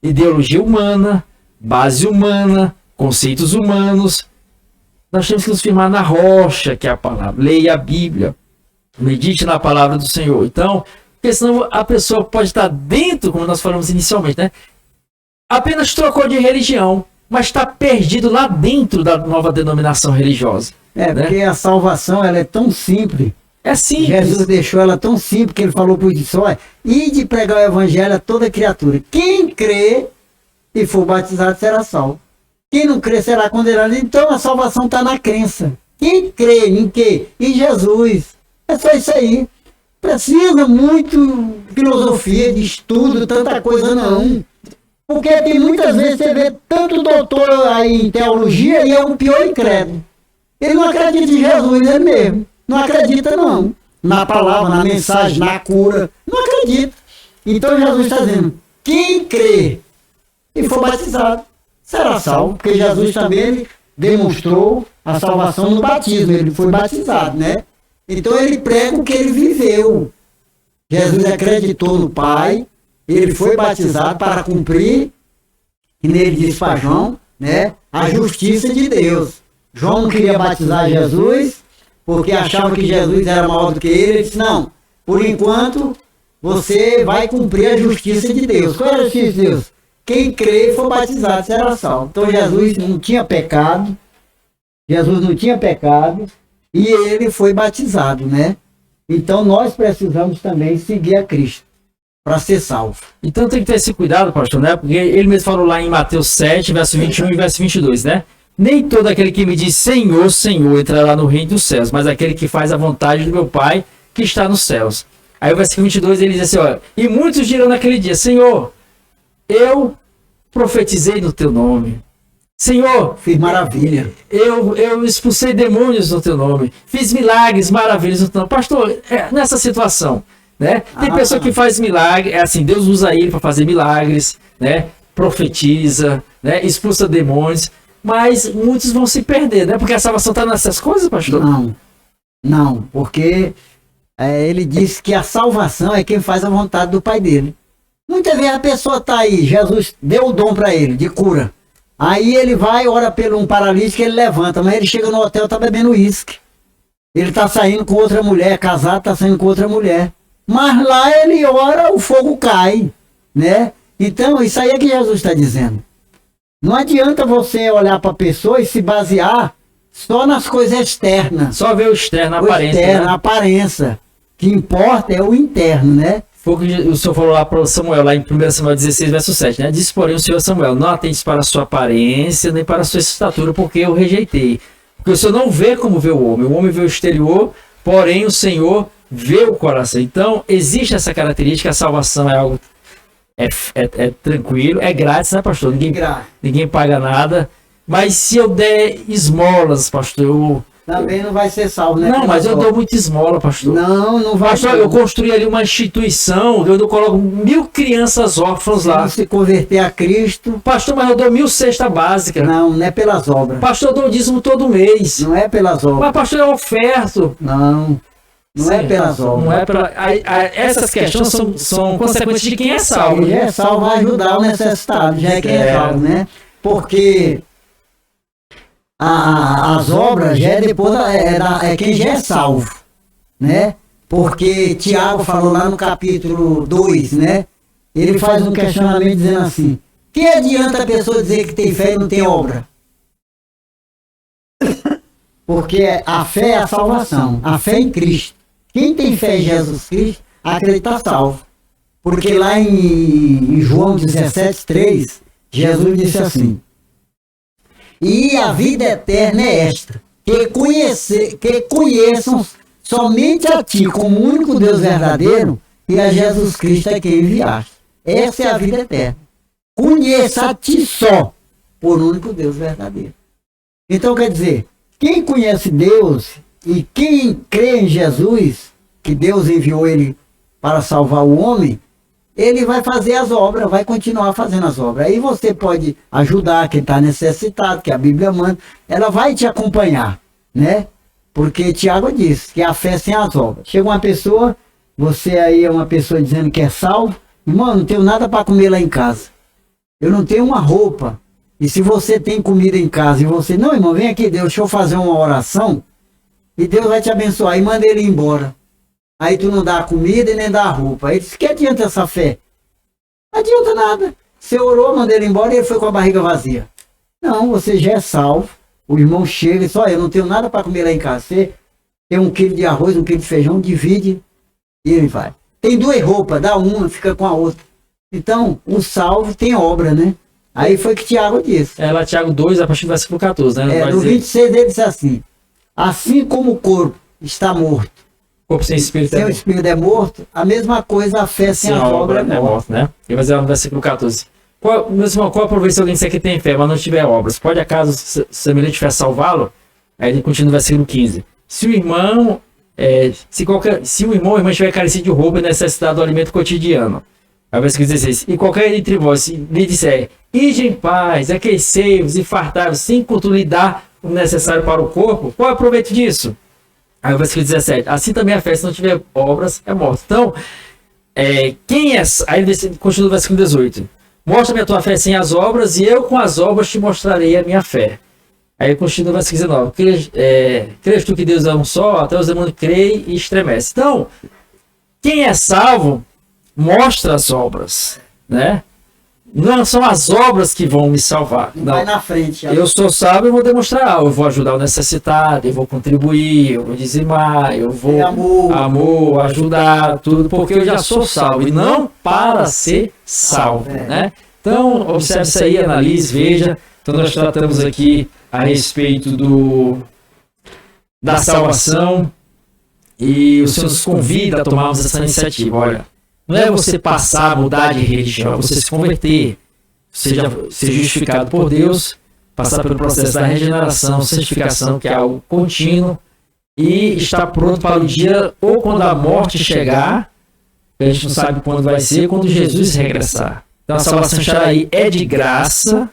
Ideologia humana, base humana, conceitos humanos. Nós temos que nos firmar na rocha, que é a palavra. Leia a Bíblia, medite na palavra do Senhor. Então, porque senão a pessoa pode estar dentro, como nós falamos inicialmente, né? Apenas trocou de religião, mas está perdido lá dentro da nova denominação religiosa. Porque a salvação, ela é tão simples. É simples. Jesus deixou ela tão simples que ele falou para os discípulos: e de pregar o evangelho a toda criatura. Quem crê e for batizado será salvo. Quem não crê será condenado. Então a salvação está na crença. Quem crê em quê? Em Jesus. É só isso aí. Precisa muito filosofia, de estudo, tanta coisa não. Porque tem muitas vezes você vê tanto doutor aí em teologia e é o pior incrédulo. Ele não acredita em Jesus, ele mesmo. Não acredita não. Na palavra, na mensagem, na cura. Não acredita. Então Jesus está dizendo: quem crê e for batizado será salvo. Porque Jesus também ele demonstrou a salvação no batismo. Ele foi batizado, né? Então ele prega o que ele viveu. Jesus acreditou no Pai. Ele foi batizado para cumprir, e nele diz para João, né, a justiça de Deus. João não queria batizar Jesus, porque achava que Jesus era maior do que ele. Ele disse: não, por enquanto você vai cumprir a justiça de Deus. Qual é a justiça de Deus? Quem crê e for batizado será salvo. Então Jesus não tinha pecado, e ele foi batizado, né? Então nós precisamos também seguir a Cristo para ser salvo. Então tem que ter esse cuidado, pastor, né? Porque ele mesmo falou lá em Mateus 7, verso 21 e verso 22, né? Nem todo aquele que me diz Senhor, Senhor entrará no reino dos céus, mas aquele que faz a vontade do meu Pai que está nos céus. Aí o versículo 22 ele diz assim: olha, e muitos dirão naquele dia: Senhor, eu profetizei no teu nome. Senhor, fiz maravilha. Eu expulsei demônios no teu nome. Fiz milagres, maravilhas no teu nome. Pastor, nessa situação, né? Tem pessoa que faz milagre, assim, Deus usa ele para fazer milagres, né? Profetiza, né? Expulsa demônios, mas muitos vão se perder, né? Porque a salvação está nessas coisas, pastor? Não, porque ele diz que a salvação é quem faz a vontade do Pai dele. Muitas vezes a pessoa está aí, Jesus deu o dom para ele de cura. Aí ele vai, ora pelo um paralítico, ele levanta, mas ele chega no hotel, está bebendo uísque. Ele está saindo com outra mulher, casado, está saindo com outra mulher. Mas lá ele ora, o fogo cai, né? Então, isso aí é que Jesus está dizendo. Não adianta você olhar para a pessoa e se basear só nas coisas externas. Só ver o externo, a aparência. Externo, né? A aparência. O que importa é o interno, né? Foi o que o Senhor falou lá para Samuel, lá em 1 Samuel 16, verso 7, né? Disse, porém, o Senhor Samuel: não atentes para a sua aparência, nem para a sua estatura, porque eu rejeitei. Porque o Senhor não vê como vê o homem vê o exterior, porém o Senhor vê o coração. Então, existe essa característica, a salvação é algo tranquilo, é grátis, né, pastor? Ninguém paga nada. Mas se eu der esmolas, pastor, também não vai ser salvo, né? Não, mas eu dou muita esmola, pastor. Não vai. Pastor, eu construí ali uma instituição, eu coloco 1000 crianças órfãs lá. Se converter a Cristo. Pastor, mas eu dou 1000 cestas básicas. Não é pelas obras. Pastor, eu dou dízimo todo mês. Não é pelas obras. Mas pastor, eu oferto. Não é pelas obras. Não é pela... Essas questões são consequências de quem é salvo. Quem é salvo vai ajudar o necessitado, já é quem é salvo, né? Porque as obras já é depois é quem já é salvo, né? Porque Tiago falou lá no capítulo 2, né? Ele faz um questionamento dizendo assim: que adianta a pessoa dizer que tem fé e não tem obra? Porque a fé é a salvação, a fé em Cristo. Quem tem fé em Jesus Cristo, acredita salvo. Porque lá em João 17:3, Jesus disse assim: e a vida eterna é esta, que conheçam somente a ti como único Deus verdadeiro e a Jesus Cristo é quem enviaste. Essa é a vida eterna. Conheça a ti só, por único Deus verdadeiro. Então quer dizer, quem conhece Deus e quem crê em Jesus, que Deus enviou ele para salvar o homem, ele vai fazer as obras, vai continuar fazendo as obras. Aí você pode ajudar quem está necessitado, que a Bíblia manda, ela vai te acompanhar, né? Porque Tiago diz que a fé sem as obras. Chega uma pessoa, você aí é uma pessoa dizendo que é salvo, irmão, não tenho nada para comer lá em casa. Eu não tenho uma roupa. E se você tem comida em casa e você, não, irmão, vem aqui, Deus, deixa eu fazer uma oração e Deus vai te abençoar. E manda ele embora. Aí tu não dá a comida e nem dá a roupa. Aí diz, que adianta essa fé? Não adianta nada. Você orou, manda ele embora e ele foi com a barriga vazia. Não, você já é salvo. O irmão chega e diz, olha, eu não tenho nada para comer lá em casa. Você tem 1 quilo de arroz, 1 quilo de feijão, divide e ele vai. Tem 2 roupas, dá uma, fica com a outra. Então, o salvo tem obra, né? Aí foi que Tiago disse. É lá Tiago 2, a partir do versículo 14, né? No 26 ele disse assim como o corpo está morto, o corpo sem espírito o espírito é morto, a mesma coisa a fé sem a obra é morta, né? E vai dizer no versículo 14. Qual a província alguém disser que tem fé, mas não tiver obras? Pode acaso semelhante fé salvá-lo? Aí ele continua no versículo 15. Se o irmão ou irmã estiver carecido de roupa e necessidade do alimento cotidiano. Aí versículo 16. E qualquer entre vós lhe disser, ide em paz, aquecei-vos e fartai-vos, sem contudo lhe dar o necessário para o corpo, qual é o proveito disso? Aí o versículo 17. Assim também a fé, se não tiver obras, é morta. Então, quem é... Aí ele continua no versículo 18. Mostra-me a tua fé sem as obras, e eu com as obras te mostrarei a minha fé. Aí continua no versículo 19. Crês tu que Deus é um só? Até os demônios creem e estremecem. Então, quem é salvo, mostra as obras, né? Não são as obras que vão me salvar. Não. Vai na frente. Eu sou salvo e vou demonstrar algo. Eu vou ajudar o necessitado, eu vou contribuir, eu vou dizimar, eu vou amor, ajudar, tudo, porque eu já sou salvo e não para ser salvo, né? Então, observe isso aí, analise, veja. Então, nós tratamos aqui a respeito da salvação e o Senhor nos convida a tomarmos essa iniciativa. Olha, não é você passar, mudar de religião, é você se converter, ser justificado por Deus, passar pelo processo da regeneração, santificação, que é algo contínuo, e estar pronto para o dia, ou quando a morte chegar, a gente não sabe quando vai ser, quando Jesus regressar. Então a salvação estará aí, é de graça,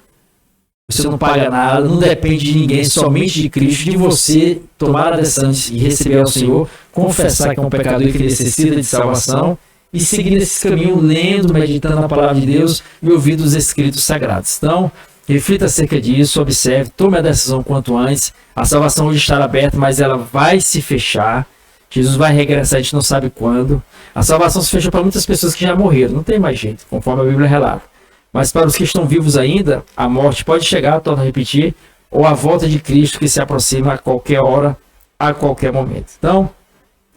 você não paga nada, não depende de ninguém, somente de Cristo, de você tomar a decisão e receber ao Senhor, confessar que é um pecador e que necessita de salvação, e seguir esse caminho, lendo, meditando a palavra de Deus e ouvindo os escritos sagrados. Então, reflita acerca disso, observe, tome a decisão quanto antes. A salvação hoje está aberta, mas ela vai se fechar. Jesus vai regressar, a gente não sabe quando. A salvação se fechou para muitas pessoas que já morreram, não tem mais jeito, conforme a Bíblia relata. Mas para os que estão vivos ainda, a morte pode chegar, torno a repetir, ou a volta de Cristo que se aproxima a qualquer hora, a qualquer momento. Então,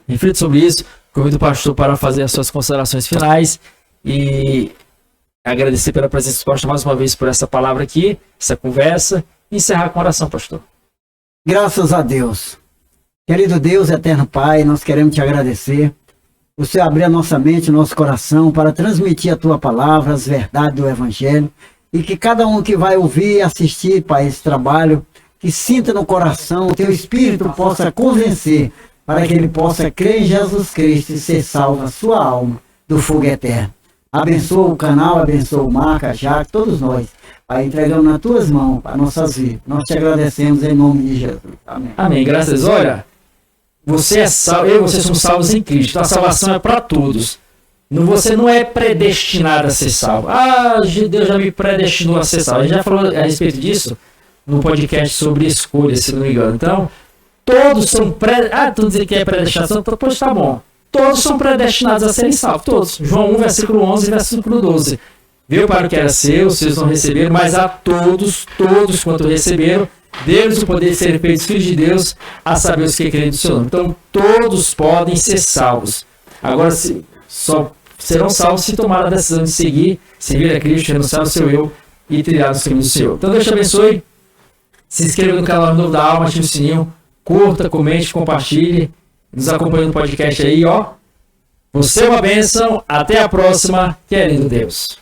reflita sobre isso. Convido o pastor para fazer as suas considerações finais e agradecer pela presença do pastor mais uma vez por essa palavra aqui, essa conversa, e encerrar com oração, pastor. Graças a Deus. Querido Deus, eterno Pai, nós queremos te agradecer. O Senhor abrir a nossa mente, o nosso coração para transmitir a tua palavra, as verdades do Evangelho, e que cada um que vai ouvir e assistir, Pai, esse trabalho, que sinta no coração, o teu Espírito possa convencer, para que ele possa crer em Jesus Cristo e ser salvo a sua alma do fogo eterno. Abençoa o canal, abençoa o Marca, Jaque, todos nós. Pai, entregamos nas tuas mãos para nossas vidas. Nós te agradecemos em nome de Jesus. Amém. Amém. Graças. Olha, você é salvo, eu e você somos salvos em Cristo. A salvação é para todos. Você não é predestinado a ser salvo. Deus já me predestinou a ser salvo. A gente já falou a respeito disso no podcast sobre escolha, se não me engano. Então, todos são tu dizer que é predestinação, pois tá bom. Todos são predestinados a serem salvos, todos. João 1, versículo 11 e versículo 12. Veio para o que era seu, vocês não receberam, mas a todos quanto receberam, deu-lhes o poder de serem feitos filhos de Deus, a saber os que creem do seu nome. Então, todos podem ser salvos. Agora, só serão salvos se tomar a decisão de servir a Cristo, renunciar ao seu eu e trilhar os caminhos do Senhor. Então Deus te abençoe. Se inscreva no canal Novo da Alma, ative o sininho, curta, comente, compartilhe, nos acompanhe no podcast aí, ó. Você é uma bênção, até a próxima, querendo Deus.